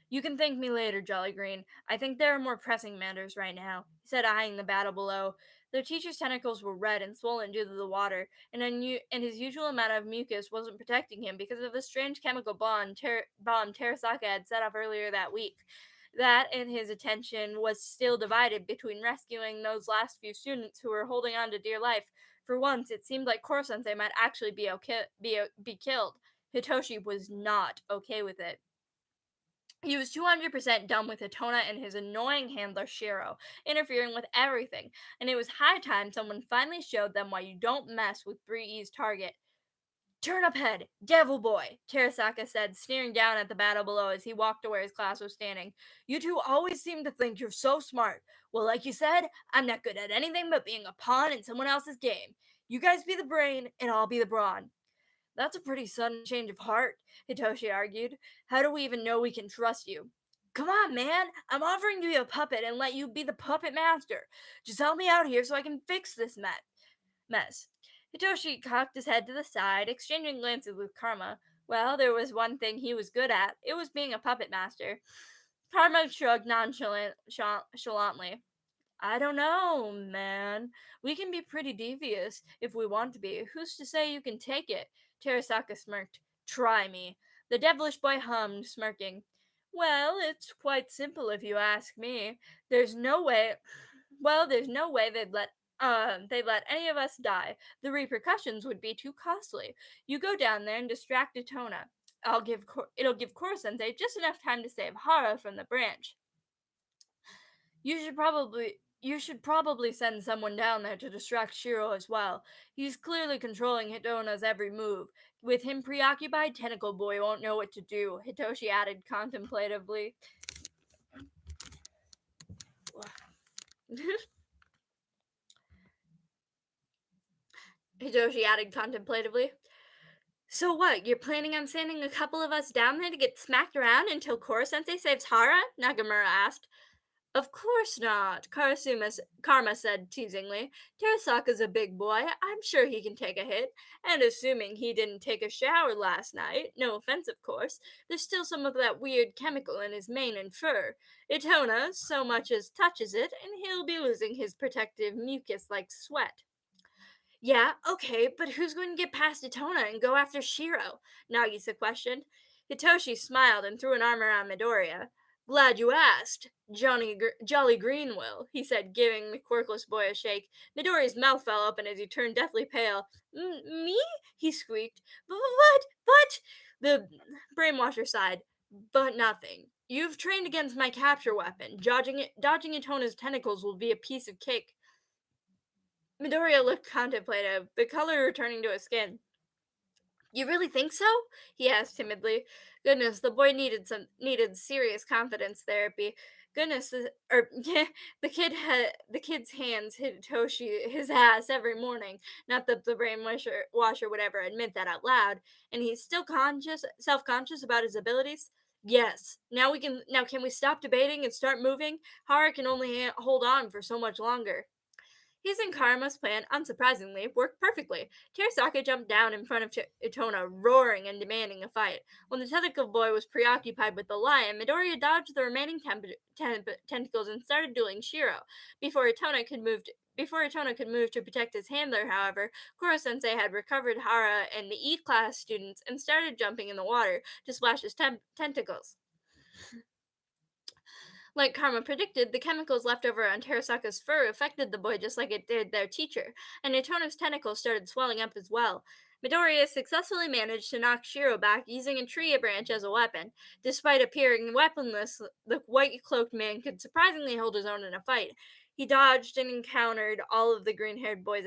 You can thank me later, Jolly Green. I think there are more pressing matters right now, he said, eyeing the battle below. The teacher's tentacles were red and swollen due to the water, and his usual amount of mucus wasn't protecting him because of the strange chemical bomb Terasaka had set off earlier that week. That and his attention was still divided between rescuing those last few students who were holding on to dear life. For once, it seemed like Koro-sensei might actually be killed. Hitoshi was not okay with it. He was 200% done with Atona and his annoying handler Shiro, interfering with everything, and it was high time someone finally showed them why you don't mess with 3E's target. Turn up head, devil boy, Terasaka said, sneering down at the battle below as he walked to where his class was standing. You two always seem to think you're so smart. Well, like you said, I'm not good at anything but being a pawn in someone else's game. You guys be the brain, and I'll be the brawn. That's a pretty sudden change of heart, Hitoshi argued. How do we even know we can trust you? Come on, man! I'm offering to be a puppet and let you be the puppet master. Just help me out here so I can fix this mess. Hitoshi cocked his head to the side, exchanging glances with Karma. Well, there was one thing he was good at. It was being a puppet master. Karma shrugged nonchalantly. I don't know, man. We can be pretty devious if we want to be. Who's to say you can take it? Terasaka smirked. Try me. The devilish boy hummed, smirking. Well, it's quite simple if you ask me. There's no way there's no way they'd let any of us die. The repercussions would be too costly. You go down there and distract Atona. It'll give Koro-sensei just enough time to save Hara from the branch. You should probably You should probably send someone down there to distract Shiro as well. He's clearly controlling Hitona's every move. With him preoccupied, Tentacle Boy won't know what to do, Hitoshi added contemplatively. Hitoshi added contemplatively. So what, you're planning on sending a couple of us down there to get smacked around until Koro-sensei saves Hara? Nagamura asked. Of course not, Karma said teasingly. Terasaka's a big boy. I'm sure he can take a hit. And assuming he didn't take a shower last night, no offense of course, there's still some of that weird chemical in his mane and fur. Itona so much as touches it, and he'll be losing his protective mucus like sweat. Yeah, okay, but who's going to get past Itona and go after Shiro? Nagisa questioned. Hitoshi smiled and threw an arm around Midoriya. Glad you asked. Jolly Green will, he said, giving the quirkless boy a shake. Midoriya's mouth fell open as he turned deathly pale. Me? He squeaked. But, the brainwasher sighed. But nothing. You've trained against my capture weapon. Dodging Itona's tentacles will be a piece of cake. Midoriya looked contemplative, the color returning to his skin. You really think so? He asked timidly. Goodness, the boy needed serious confidence therapy. Goodness, the kid's hands hit Toshi his ass every morning. Not that the washer would ever admit that out loud. And he's still self conscious about his abilities. Yes. Now can we stop debating and start moving? Hara can only hold on for so much longer. His and Karma's plan, unsurprisingly, worked perfectly. Terasaka jumped down in front of Itona, roaring and demanding a fight. When the tentacle boy was preoccupied with the lion, Midoriya dodged the remaining tentacles and started dueling Shiro. Before Itona could move to protect his handler, however, Koro-sensei had recovered Hara and the E-class students and started jumping in the water to splash his tentacles. Like Karma predicted, the chemicals left over on Terasaka's fur affected the boy just like it did their teacher, and Itono's tentacles started swelling up as well. Midoriya successfully managed to knock Shiro back using a tree branch as a weapon. Despite appearing weaponless, the white cloaked man could surprisingly hold his own in a fight. He dodged and encountered all of the green-haired boy's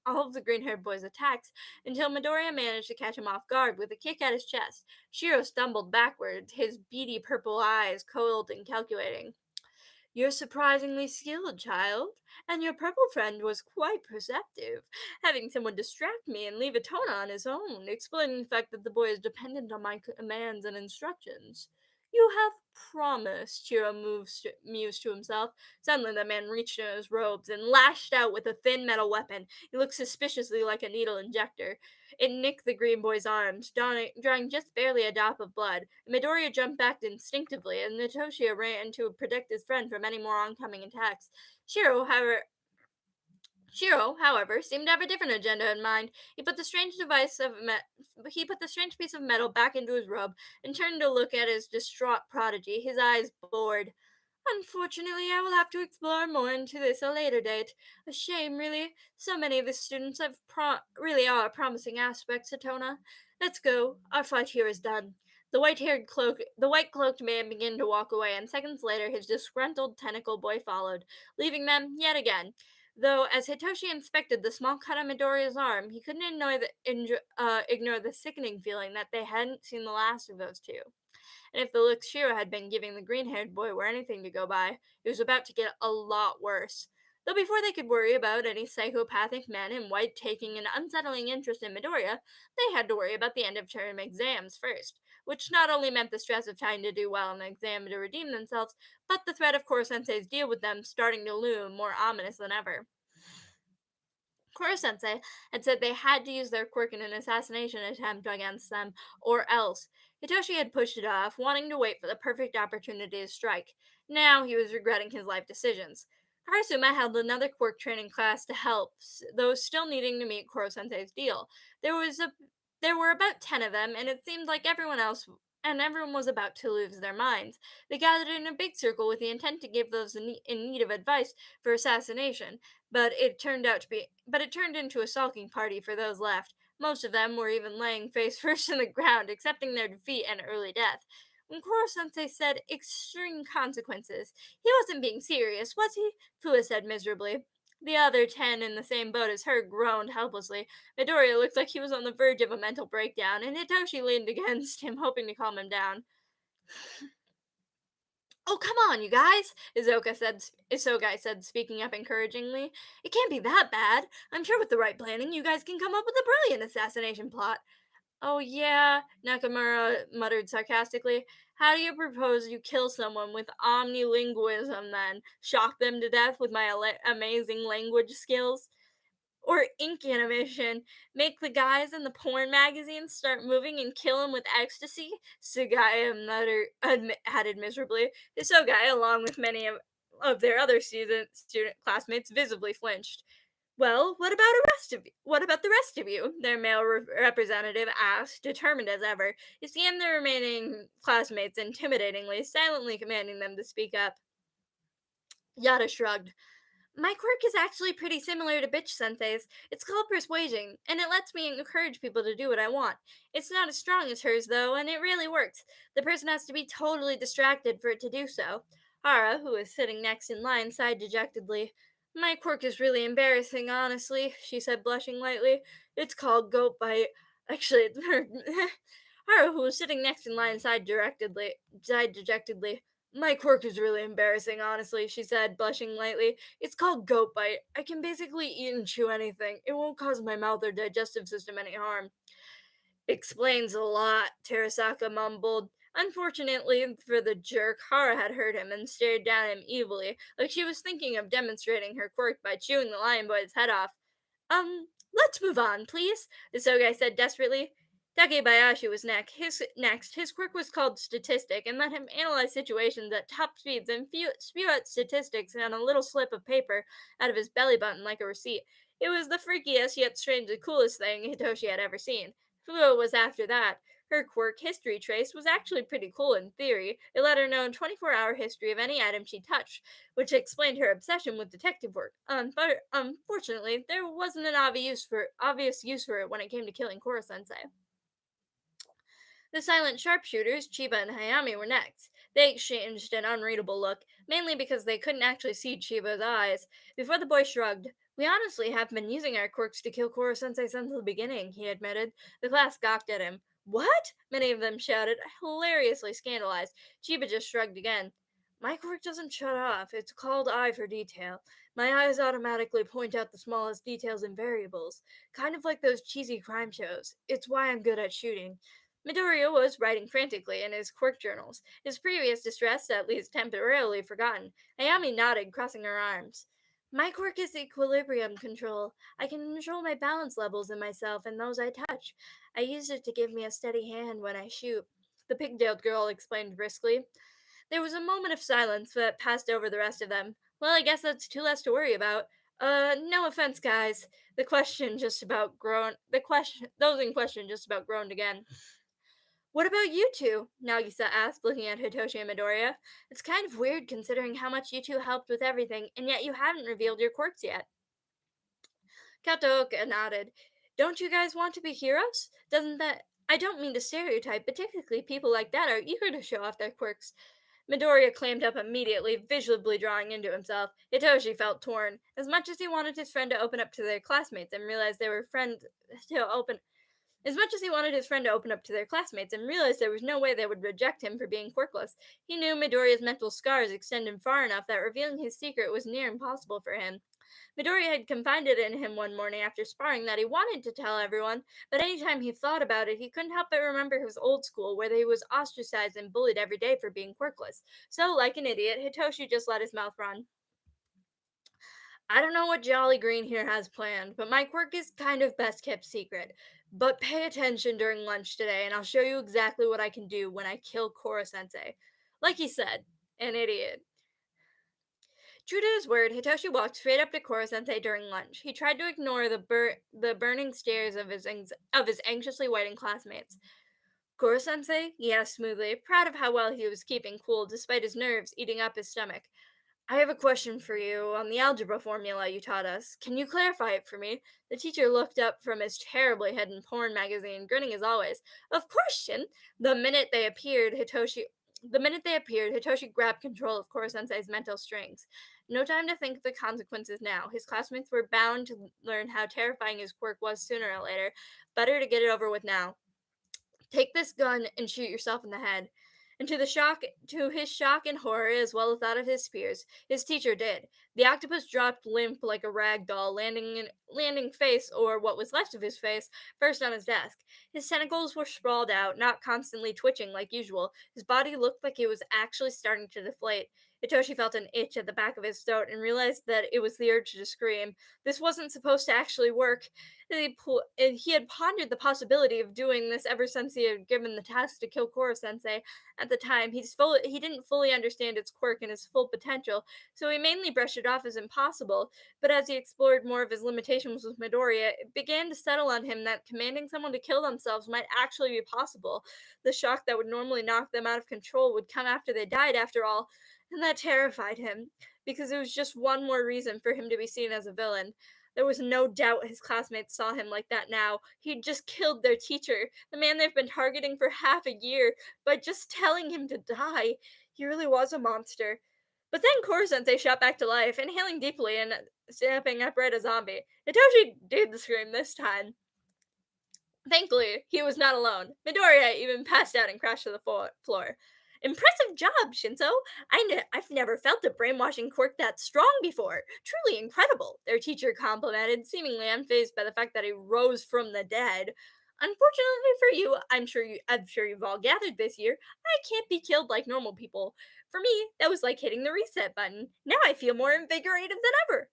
all of the green-haired boy's attacks until Midoriya managed to catch him off guard with a kick at his chest. Shiro stumbled backward, his beady purple eyes cold and calculating. You're surprisingly skilled, child, and your purple friend was quite perceptive, having someone distract me and leave Atona on his own, explaining the fact that the boy is dependent on my commands and instructions. You have promised, mused to himself. Suddenly the man reached in his robes and lashed out with a thin metal weapon. It looked suspiciously like a needle injector. It nicked the green boy's arms, drawing just barely a drop of blood. Midoriya jumped back instinctively, and Natoshia ran to protect his friend from any more oncoming attacks. Shiro, however, seemed to have a different agenda in mind. He put the strange piece of metal back into his robe and turned to look at his distraught prodigy, his eyes bored. Unfortunately, I will have to explore more into this a later date. A shame, really. So many of the students have really are promising aspects, Atona. Let's go. Our fight here is done. The white cloaked man began to walk away, and seconds later, his disgruntled tentacle boy followed, leaving them yet again. Though, as Hitoshi inspected the small cut on Midoriya's arm, he couldn't ignore the sickening feeling that they hadn't seen the last of those two. And if the look Shiro had been giving the green-haired boy were anything to go by, it was about to get a lot worse. Though before they could worry about any psychopathic men in white taking an unsettling interest in Midoriya, they had to worry about the end-of-term exams first, which not only meant the stress of trying to do well on the exam to redeem themselves, but the threat of Koro-sensei's deal with them starting to loom more ominous than ever. Koro-sensei had said they had to use their quirk in an assassination attempt against them, or else. Hitoshi had pushed it off, wanting to wait for the perfect opportunity to strike. Now he was regretting his life decisions. Karasuma held another quirk training class to help those still needing to meet Koro-sensei's deal. There were about 10 of them, and it seemed like everyone was about to lose their minds. They gathered in a big circle with the intent to give those in need of advice for assassination, but it turned into a sulking party for those left. Most of them were even laying face first in the ground, accepting their defeat and early death. And Koro-sensei said extreme consequences. He wasn't being serious, was he? Fua said miserably. The other 10 in the same boat as her groaned helplessly. Midoriya looked like he was on the verge of a mental breakdown, and Hitoshi leaned against him, hoping to calm him down. Oh, come on, you guys, Isogai said, speaking up encouragingly. It can't be that bad. I'm sure with the right planning, you guys can come up with a brilliant assassination plot. Oh, yeah, Nakamura muttered sarcastically. How do you propose you kill someone with omnilingualism then? Shock them to death with my amazing language skills? Or ink animation. Make the guys in the porn magazines start moving and kill him with ecstasy? Sugaya added miserably. Hisogai, along with many of their other student classmates, visibly flinched. Well, what about the rest of you? Their male representative asked, determined as ever. He scanned the remaining classmates intimidatingly, silently commanding them to speak up. Yada shrugged. My quirk is actually pretty similar to Bitch Sensei's. It's called persuasion, and it lets me encourage people to do what I want. It's not as strong as hers, though, and it really works. The person has to be totally distracted for it to do so. Hara, who was sitting next in line, sighed dejectedly. My quirk is really embarrassing, honestly, she said, blushing lightly. It's called goat bite. Actually, it's her. Hara, who was sitting next in line, sighed dejectedly. My quirk is really embarrassing, honestly, she said, blushing lightly. It's called goat bite. I can basically eat and chew anything. It won't cause my mouth or digestive system any harm. Explains a lot, Terasaka mumbled. Unfortunately for the jerk, Hara had heard him and stared down at him evilly, like she was thinking of demonstrating her quirk by chewing the lion boy's head off. Let's move on, please, the Sogai said desperately. Takebayashi was next. His quirk was called Statistic and let him analyze situations at top speeds and spew out statistics on a little slip of paper out of his belly button like a receipt. It was the freakiest yet strangely coolest thing Hitoshi had ever seen. Fluo was after that. Her quirk, History Trace, was actually pretty cool in theory. It let her know a 24-hour history of any item she touched, which explained her obsession with detective work. Unfortunately, there wasn't an obvious use for it when it came to killing Koro Sensei. The silent sharpshooters, Chiba and Hayami, were next. They exchanged an unreadable look, mainly because they couldn't actually see Chiba's eyes. Before the boy shrugged, we honestly have been using our quirks to kill Koro Sensei since the beginning, he admitted. The class gawked at him. What? Many of them shouted, hilariously scandalized. Chiba just shrugged again. My quirk doesn't shut off. It's called eye for detail. My eyes automatically point out the smallest details and variables, kind of like those cheesy crime shows. It's why I'm good at shooting. Midoriya was writing frantically in his quirk journals, his previous distress at least temporarily forgotten. Ayami nodded, crossing her arms. My quirk is equilibrium control. I can control my balance levels in myself and those I touch. I use it to give me a steady hand when I shoot. The pigtailed girl explained briskly. There was a moment of silence that passed over the rest of them. Well, I guess that's two less to worry about. No offense, guys. Those in question just about groaned again. What about you two? Nagisa asked, looking at Hitoshi and Midoriya. It's kind of weird considering how much you two helped with everything, and yet you haven't revealed your quirks yet. Kataoka nodded. Don't you guys want to be heroes? Doesn't that... I don't mean to stereotype, but typically people like that are eager to show off their quirks. Midoriya clammed up immediately, visibly drawing into himself. Hitoshi felt torn. As much as he wanted his friend to open up to their classmates and realize they were friends to open as much as he wanted his friend to open up to their classmates and realized there was no way they would reject him for being quirkless, he knew Midoriya's mental scars extended far enough that revealing his secret was near impossible for him. Midoriya had confided in him one morning after sparring that he wanted to tell everyone, but anytime he thought about it, he couldn't help but remember his old school where he was ostracized and bullied every day for being quirkless. So, like an idiot, Hitoshi just let his mouth run. I don't know what Jolly Green here has planned, but my quirk is kind of best kept secret. But pay attention during lunch today, and I'll show you exactly what I can do when I kill Koro Sensei. Like he said, an idiot. True to his word, Hitoshi walked straight up to Koro Sensei during lunch. He tried to ignore the burning stares of his anxiously waiting classmates. Koro Sensei? He asked smoothly, proud of how well he was keeping cool despite his nerves eating up his stomach. I have a question for you on the algebra formula you taught us. Can you clarify it for me? The teacher looked up from his terribly hidden porn magazine, grinning as always. Of course, Shin. The minute they appeared, Hitoshi The minute they appeared, Hitoshi grabbed control of Koro-sensei's mental strings. No time to think of the consequences now. His classmates were bound to learn how terrifying his quirk was sooner or later. Better to get it over with now. Take this gun and shoot yourself in the head. And to his shock and horror, as well as that of his peers, his teacher did. The octopus dropped limp like a rag doll, landing face, or what was left of his face, first on his desk. His tentacles were sprawled out, not constantly twitching like usual. His body looked like it was actually starting to deflate. Hitoshi felt an itch at the back of his throat and realized that it was the urge to scream. This wasn't supposed to actually work. He had pondered the possibility of doing this ever since he had given the task to kill Koro Sensei. At the time, he didn't fully understand its quirk and its full potential, so he mainly brushed it off as impossible. But as he explored more of his limitations with Midoriya, it began to settle on him that commanding someone to kill themselves might actually be possible. The shock that would normally knock them out of control would come after they died, after all, and that terrified him, because it was just one more reason for him to be seen as a villain. There was no doubt his classmates saw him like that now. He'd just killed their teacher, the man they've been targeting for half a year, by just telling him to die. He really was a monster. But then Koro-sensei shot back to life, inhaling deeply and snapping upright a zombie. Hitoshi did the scream this time. Thankfully, he was not alone. Midoriya even passed out and crashed to the floor. Impressive job, Shinso. I've never felt a brainwashing quirk that strong before. Truly incredible, their teacher complimented, seemingly unfazed by the fact that he rose from the dead. Unfortunately for you, I'm sure you've all gathered this year, I can't be killed like normal people. For me, that was like hitting the reset button. Now I feel more invigorated than ever.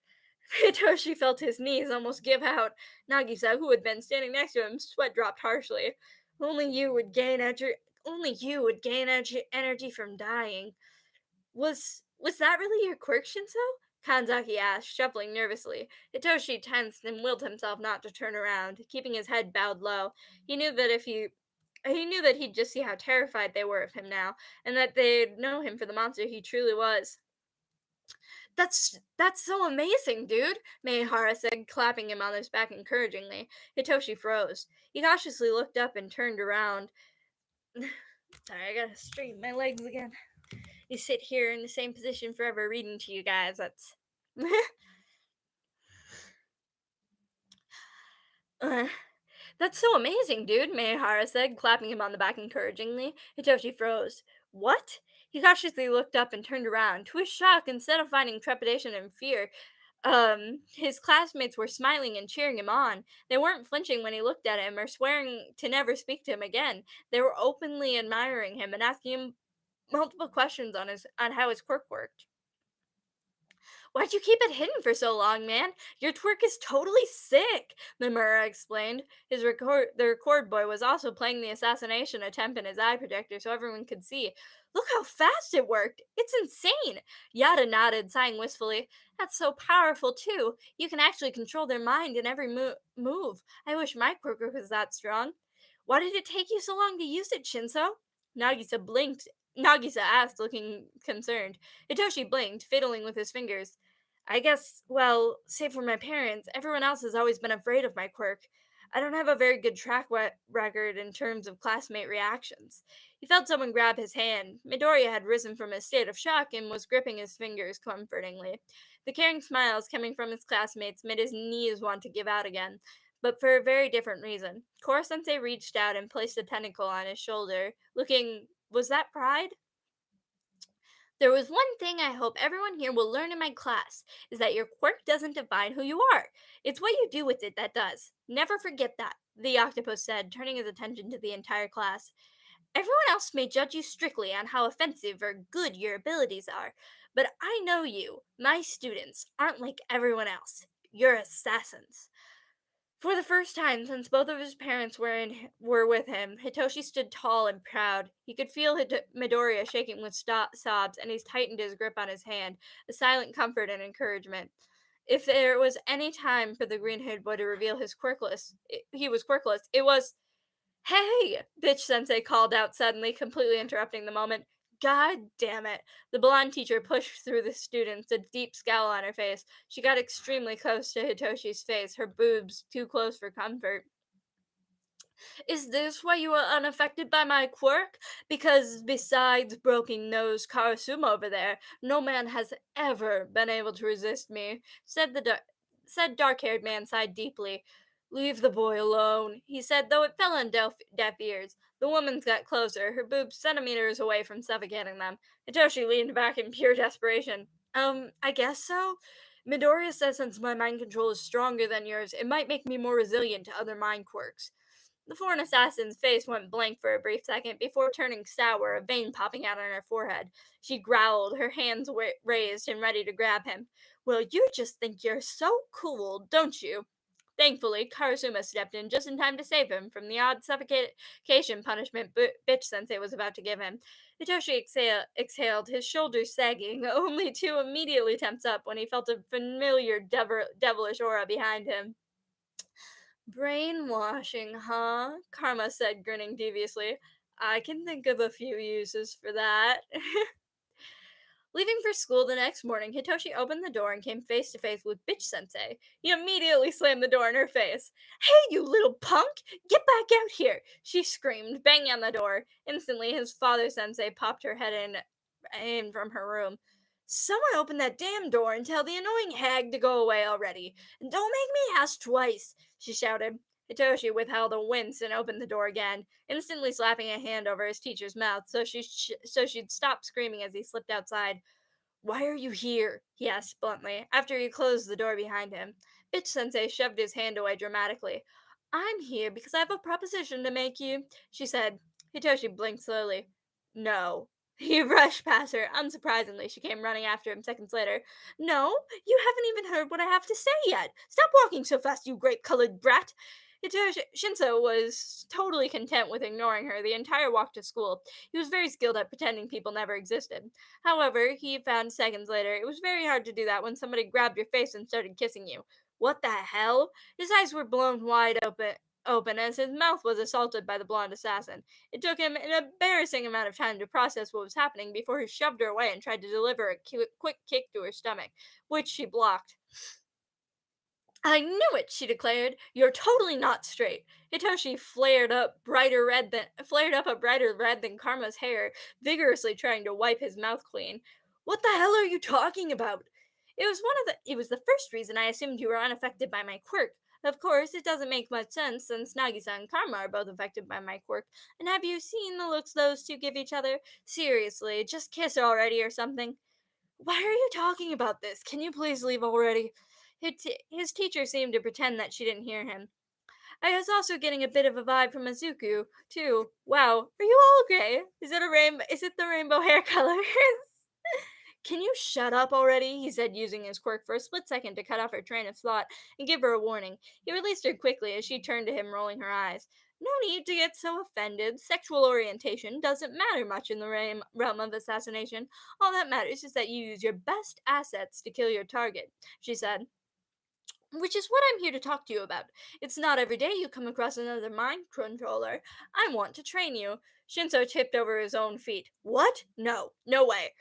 Hitoshi felt his knees almost give out. Nagisa, who had been standing next to him, sweat dropped harshly. Only you would gain energy. Only you would gain energy from dying. Was that really your quirk, Shinso? Kanzaki asked, shuffling nervously. Hitoshi tensed and willed himself not to turn around, keeping his head bowed low. He knew that if he knew that he'd just see how terrified they were of him now, and that they'd know him for the monster he truly was. That's so amazing, dude, Meihara said, clapping him on his back encouragingly. Hitoshi froze. He cautiously looked up and turned around. Sorry, I gotta straighten my legs again. You sit here in the same position forever reading to you guys. That's uh, that's so amazing, dude, Meihara said, clapping him on the back encouragingly. Hitoshi froze. What? He cautiously looked up and turned around. To his shock, instead of finding trepidation and fear, his classmates were smiling and cheering him on. They weren't flinching when he looked at him or swearing to never speak to him again. They were openly admiring him and asking him multiple questions on how his quirk worked. Why'd you keep it hidden for so long, man? Your twerk is totally sick, Mimura explained. The record boy was also playing the assassination attempt in his eye projector so everyone could see. Look how fast it worked! It's insane! Yada nodded, sighing wistfully. That's so powerful, too. You can actually control their mind in every move. I wish my quirk was that strong. Why did it take you so long to use it, Shinso? Nagisa blinked. Nagisa asked, looking concerned. Hitoshi blinked, fiddling with his fingers. I guess, well, save for my parents, everyone else has always been afraid of my quirk. I don't have a very good record in terms of classmate reactions. He felt someone grab his hand. Midoriya had risen from his state of shock and was gripping his fingers comfortingly. The caring smiles coming from his classmates made his knees want to give out again, but for a very different reason. Koro-sensei reached out and placed a tentacle on his shoulder, looking, was that pride? There was one thing I hope everyone here will learn in my class is that your quirk doesn't define who you are. It's what you do with it that does. Never forget that, the octopus said, turning his attention to the entire class. Everyone else may judge you strictly on how offensive or good your abilities are, but I know you, my students, aren't like everyone else. You're assassins. For the first time since both of his parents were with him, Hitoshi stood tall and proud. He could feel Midoriya shaking with sobs, and he tightened his grip on his hand, a silent comfort and encouragement. If there was any time for the green-haired boy to reveal he was quirkless, it was. Hey! Bitch Sensei called out suddenly, completely interrupting the moment. God damn it. The blonde teacher pushed through the students, a deep scowl on her face. She got extremely close to Hitoshi's face, her boobs too close for comfort. Is this why you are unaffected by my quirk? Because besides broken nose Karasuma over there, no man has ever been able to resist me, said dark-haired man sighed deeply. Leave the boy alone, he said, though it fell on deaf ears. The woman got closer, her boobs centimeters away from suffocating them. Hitoshi leaned back in pure desperation. I guess so. Midoriya says since my mind control is stronger than yours, it might make me more resilient to other mind quirks. The foreign assassin's face went blank for a brief second before turning sour, a vein popping out on her forehead. She growled, her hands raised and ready to grab him. Well, you just think you're so cool, don't you? Thankfully, Karasuma stepped in just in time to save him from the odd suffocation punishment Bitch Sensei was about to give him. Hitoshi exhaled, his shoulders sagging, only to immediately tense up when he felt a familiar devilish aura behind him. Brainwashing, huh? Karma said, grinning deviously. I can think of a few uses for that. Leaving for school the next morning, Hitoshi opened the door and came face to face with Bitch Sensei. He immediately slammed the door in her face. Hey, you little punk! Get back out here! She screamed, banging on the door. Instantly, his father sensei popped her head in from her room. Someone open that damn door and tell the annoying hag to go away already. And don't make me ask twice, she shouted. Hitoshi withheld a wince and opened the door again, instantly slapping a hand over his teacher's mouth so she'd stop screaming as he slipped outside. Why are you here? He asked bluntly, after he closed the door behind him. Bitch Sensei shoved his hand away dramatically. I'm here because I have a proposition to make you, she said. Hitoshi blinked slowly. No. He rushed past her. Unsurprisingly, she came running after him seconds later. No, you haven't even heard what I have to say yet. Stop walking so fast, you grape-colored brat. Shinso was totally content with ignoring her the entire walk to school. He was very skilled at pretending people never existed. However, he found seconds later it was very hard to do that when somebody grabbed your face and started kissing you. What the hell? His eyes were blown wide open as his mouth was assaulted by the blonde assassin. It took him an embarrassing amount of time to process what was happening before he shoved her away and tried to deliver a quick kick to her stomach, which she blocked. I knew it, she declared. You're totally not straight. Hitoshi flared up a brighter red than Karma's hair, vigorously trying to wipe his mouth clean. What the hell are you talking about? It was the first reason I assumed you were unaffected by my quirk. Of course, it doesn't make much sense since Nagisa and Karma are both affected by my quirk. And have you seen the looks those two give each other? Seriously, just kiss already or something. Why are you talking about this? Can you please leave already? His teacher seemed to pretend that she didn't hear him. I was also getting a bit of a vibe from Izuku, too. Wow, are you all okay? Is it the rainbow hair colors? Can you shut up already? He said, using his quirk for a split second to cut off her train of thought and give her a warning. He released her quickly as she turned to him, rolling her eyes. No need to get so offended. Sexual orientation doesn't matter much in the realm of assassination. All that matters is that you use your best assets to kill your target, she said. Which is what I'm here to talk to you about. It's not every day you come across another mind controller. I want to train you. Shinso tipped over his own feet. What? No, no way.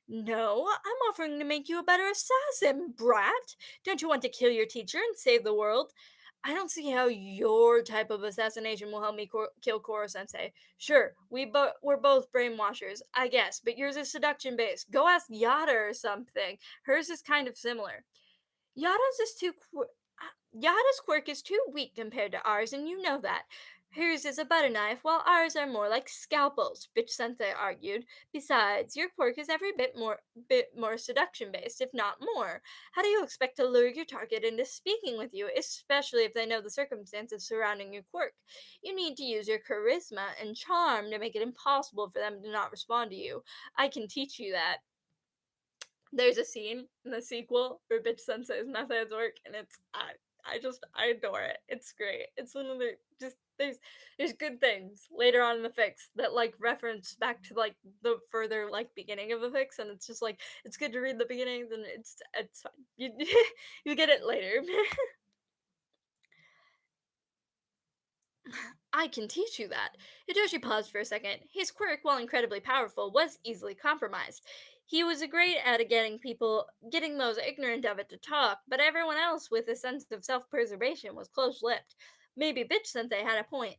No, I'm offering to make you a better assassin, brat. Don't you want to kill your teacher and save the world? I don't see how your type of assassination will help me kill Koro Sensei. Sure, we're both brainwashers, I guess, but yours is seduction based. Go ask Yada or something. Hers is kind of similar. Yada's is too Yada's quirk is too weak compared to ours, and you know that. Hers is a butter knife, while ours are more like scalpels, Bitch Sensei argued. Besides, your quirk is every bit more seduction based, if not more. How do you expect to lure your target into speaking with you, especially if they know the circumstances surrounding your quirk? You need to use your charisma and charm to make it impossible for them to not respond to you. I can teach you that. There's a scene in the sequel where Bitch Sensei's methods work, and I adore it. It's great. It's one of the just there's good things later on in the fix that like reference back to like the further like beginning of the fix, and it's just like it's good to read the beginnings, and it's fine. You you get it later. I can teach you that. Hitoshi paused for a second. His quirk, while incredibly powerful, was easily compromised. He was great at getting those ignorant of it to talk, but everyone else with a sense of self-preservation was close-lipped. Maybe Bitch Sensei had a point.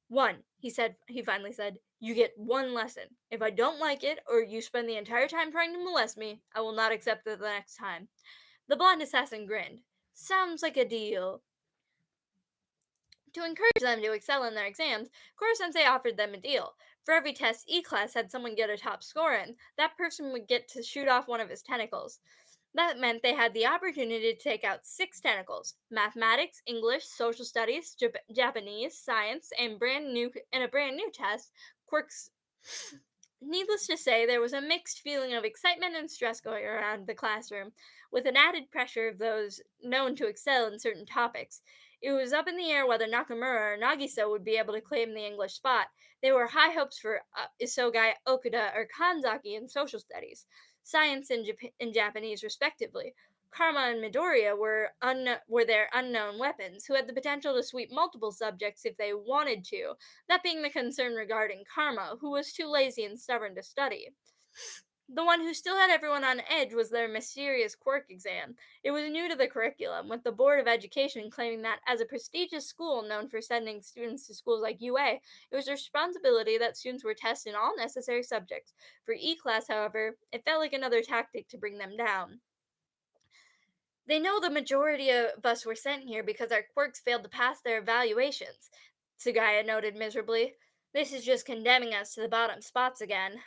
"One," he finally said, "you get one lesson. If I don't like it, or you spend the entire time trying to molest me, I will not accept it the next time." The blonde assassin grinned. "Sounds like a deal." To encourage them to excel in their exams, Koro-sensei offered them a deal. For every test E-class had someone get a top score in, that person would get to shoot off one of his tentacles. That meant they had the opportunity to take out 6 tentacles: mathematics, English, social studies, Japanese, science, and a brand new test, quirks. Needless to say, there was a mixed feeling of excitement and stress going around the classroom, with an added pressure of those known to excel in certain topics. It was up in the air whether Nakamura or Nagisa would be able to claim the English spot. There were high hopes for Isogai, Okuda, or Kanzaki in social studies, science and Japanese, respectively. Karma and Midoriya were their unknown weapons, who had the potential to sweep multiple subjects if they wanted to, that being the concern regarding Karma, who was too lazy and stubborn to study. The one who still had everyone on edge was their mysterious quirk exam. It was new to the curriculum, with the Board of Education claiming that, as a prestigious school known for sending students to schools like UA, it was their responsibility that students were tested in all necessary subjects. For E-class, however, it felt like another tactic to bring them down. "They know the majority of us were sent here because our quirks failed to pass their evaluations," Sugaya noted miserably. "This is just condemning us to the bottom spots again."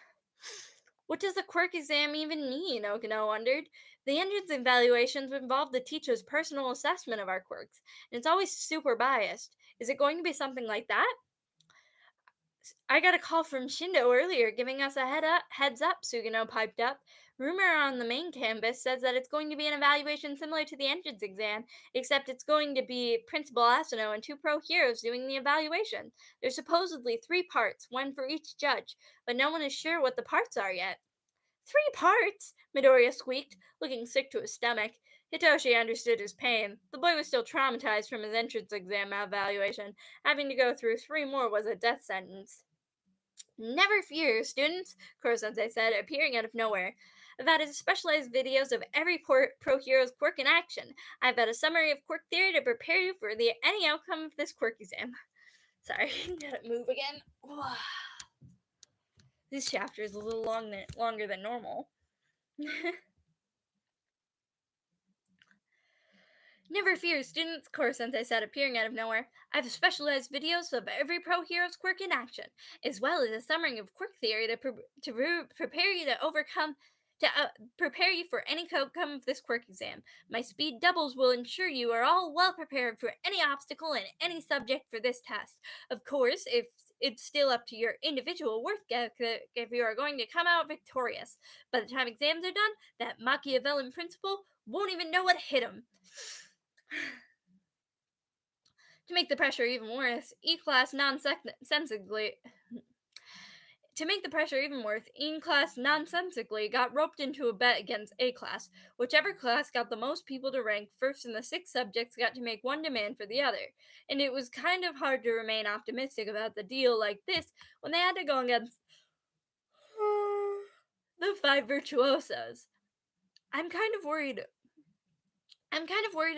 "What does the quirk exam even mean?" Okino wondered. "The entrance evaluations involve the teacher's personal assessment of our quirks, and it's always super biased. Is it going to be something like that?" "I got a call from Shindo earlier giving us a heads up," Sugino piped up. "Rumor on the main campus says that it's going to be an evaluation similar to the entrance exam, except it's going to be Principal Asano and 2 pro heroes doing the evaluation. There's supposedly 3 parts, one for each judge, but no one is sure what the parts are yet." "3 parts?" Midoriya squeaked, looking sick to his stomach. Hitoshi understood his pain. The boy was still traumatized from his entrance exam evaluation. Having to go through 3 more was a death sentence. "Never fear, students," Kuro-sensei said, appearing out of nowhere. "I've added specialized videos of every pro hero's quirk in action. I've got a summary of quirk theory to prepare you for any outcome of this quirk exam." Sorry, gotta move again. This chapter is a little longer than normal. "Never fear, students," Koro-sensei said, appearing out of nowhere. "I have specialized videos of every pro hero's quirk in action, as well as a summary of quirk theory to prepare you to prepare you for any outcome of this quirk exam. My speed doubles will ensure you are all well prepared for any obstacle in any subject for this test. Of course, if it's still up to your individual work ethic if you are going to come out victorious. By the time exams are done, that Machiavellian principal won't even know what hit him." To make the pressure even worse, E-class nonsensically E-class nonsensically got roped into a bet against A-class. Whichever class got the most people to rank first in the 6 subjects got to make one demand for the other. And it was kind of hard to remain optimistic about the deal like this when they had to go against the 5 virtuosos. I'm kind of worried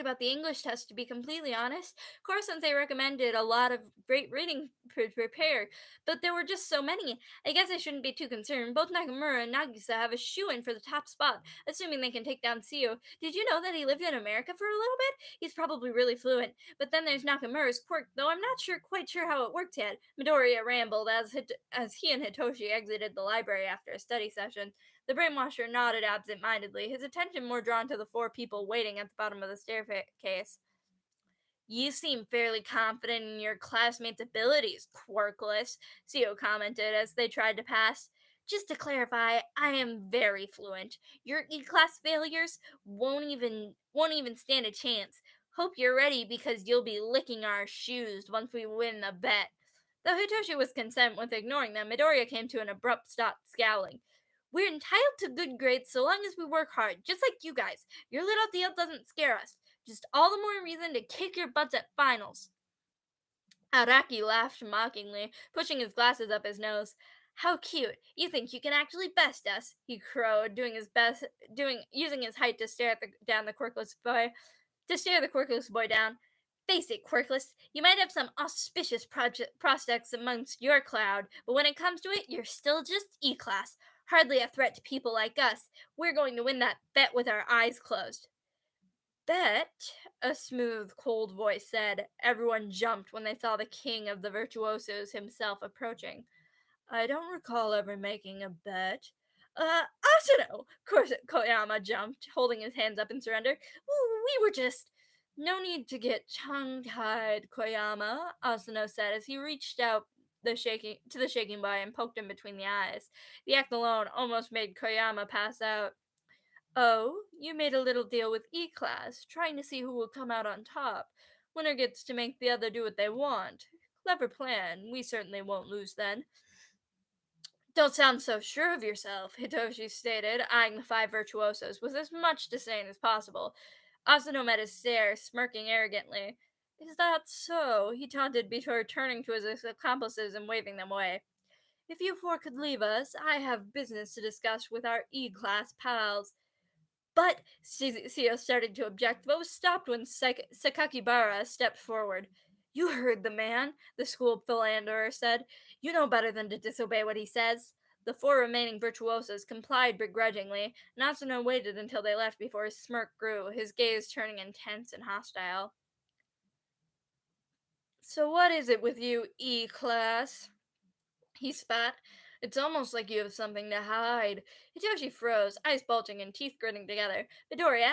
about the English test, to be completely honest. Koro-sensei recommended a lot of great reading to prepare, but there were just so many. I guess I shouldn't be too concerned. Both Nakamura and Nagisa have a shoo-in for the top spot, assuming they can take down Seo. Did you know that he lived in America for a little bit? He's probably really fluent. But then there's Nakamura's quirk, though I'm not quite sure how it worked yet. Midoriya rambled as he and Hitoshi exited the library after a study session. The brainwasher nodded absent-mindedly, his attention more drawn to the 4 people waiting at the bottom of the staircase. "You seem fairly confident in your classmates' abilities, Quirkless," Seo commented as they tried to pass. "Just to clarify, I am very fluent. Your E-class failures won't even stand a chance. Hope you're ready because you'll be licking our shoes once we win the bet." Though Hitoshi was content with ignoring them, Midoriya came to an abrupt stop, scowling. "We're entitled to good grades so long as we work hard, just like you guys. Your little deal doesn't scare us. Just all the more reason to kick your butts at finals." Araki laughed mockingly, pushing his glasses up his nose. "How cute. You think you can actually best us," he crowed, using his height to stare the quirkless boy down. Face it, Quirkless, you might have some auspicious prospects amongst your cloud, but when it comes to it, you're still just E-Class. Hardly a threat to people like us. We're going to win that bet with our eyes closed. Bet? A smooth, cold voice said. Everyone jumped when they saw the king of the virtuosos himself approaching. I don't recall ever making a bet. Asano! Koyama jumped, holding his hands up in surrender. We were just. No need to get tongue-tied, Koyama, Asano said as he reached out to the shaking boy and poked him between the eyes. The act alone almost made Koyama pass out. Oh, you made a little deal with E-Class, trying to see who will come out on top. Winner gets to make the other do what they want. Clever plan. We certainly won't lose then. Don't sound so sure of yourself, Hitoshi stated, eyeing the five virtuosos with as much disdain as possible. Asano met his stare, smirking arrogantly. Is that so? He taunted before turning to his accomplices and waving them away. If you four could leave us, I have business to discuss with our E-Class pals. But Seo started to object, but was stopped when Sakakibara stepped forward. You heard the man, the school philanderer said. You know better than to disobey what he says. The four remaining virtuosos complied begrudgingly, and Asano waited until they left before his smirk grew, his gaze turning intense and hostile. So what is it with you, E-Class? He spat. It's almost like you have something to hide. Hitoshi froze, eyes bulging and teeth gritting together. Midoriya,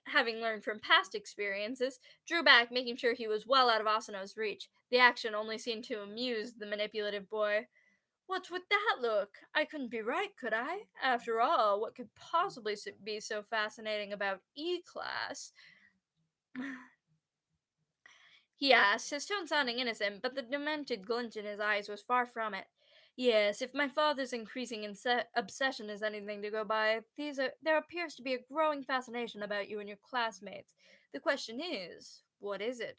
having learned from past experiences, drew back, making sure he was well out of Asano's reach. The action only seemed to amuse the manipulative boy. What's with that look? I couldn't be right, could I? After all, what could possibly be so fascinating about E-Class? He asked, his tone sounding innocent, but the demented glint in his eyes was far from it. Yes, if my father's increasing obsession is anything to go by, there appears to be a growing fascination about you and your classmates. The question is, what is it?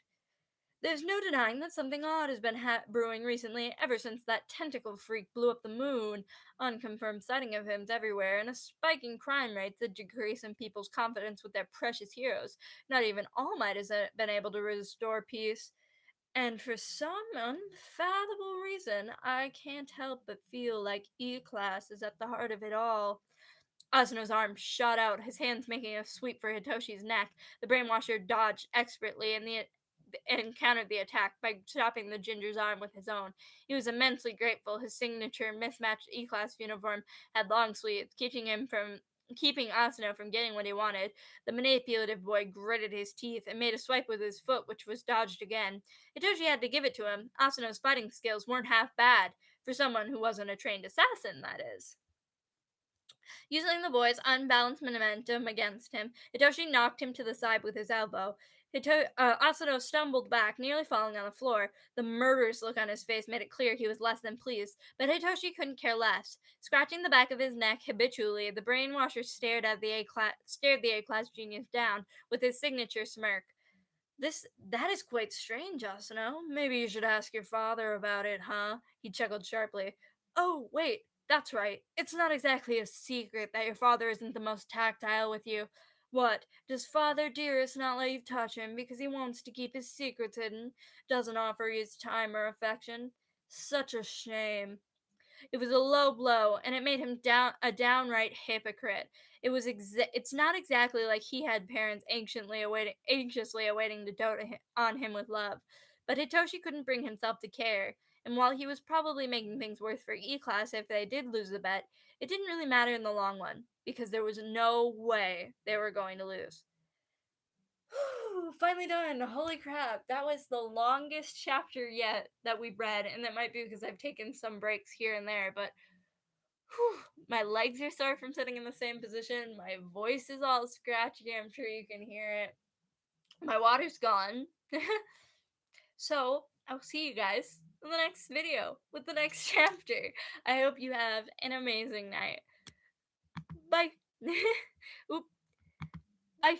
There's no denying that something odd has been brewing recently, ever since that tentacle freak blew up the moon. Unconfirmed sighting of him everywhere, and a spike in crime rates that decrease in people's confidence with their precious heroes. Not even All Might has been able to restore peace. And for some unfathomable reason, I can't help but feel like E-Class is at the heart of it all. Asano's arm shot out, his hands making a sweep for Hitoshi's neck. The brainwasher dodged expertly and countered the attack by stopping the ginger's arm with his own. He was immensely grateful. His signature mismatched E-Class uniform had long sleeves, keeping Asano from getting what he wanted. The manipulative boy gritted his teeth and made a swipe with his foot, which was dodged again. Hitoshi had to give it to him. Asano's fighting skills weren't half bad, for someone who wasn't a trained assassin, that is. Using the boy's unbalanced momentum against him, Hitoshi knocked him to the side with his elbow. Asano stumbled back, nearly falling on the floor. The murderous look on his face made it clear he was less than pleased, but Hitoshi couldn't care less. Scratching the back of his neck habitually, the brainwasher stared the A-class genius down with his signature smirk. That is quite strange, Asano. Maybe you should ask your father about it, huh? He chuckled sharply. Oh, wait, that's right. It's not exactly a secret that your father isn't the most tactile with you. What, does Father Dearest not let you touch him because he wants to keep his secrets hidden? Doesn't offer you his time or affection? Such a shame. It was a low blow, and it made him a downright hypocrite. It's not exactly like he had parents anxiously awaiting to on him with love. But Hitoshi couldn't bring himself to care, and while he was probably making things worse for E-Class if they did lose the bet, it didn't really matter in the long run, because there was no way they were going to lose. Finally done. Holy crap. That was the longest chapter yet that we've read, and that might be because I've taken some breaks here and there, but my legs are sore from sitting in the same position. My voice is all scratchy. I'm sure you can hear it. My water's gone. So, I'll see you guys in the next video with the next chapter. I hope you have an amazing night. Bye. Oop. Bye.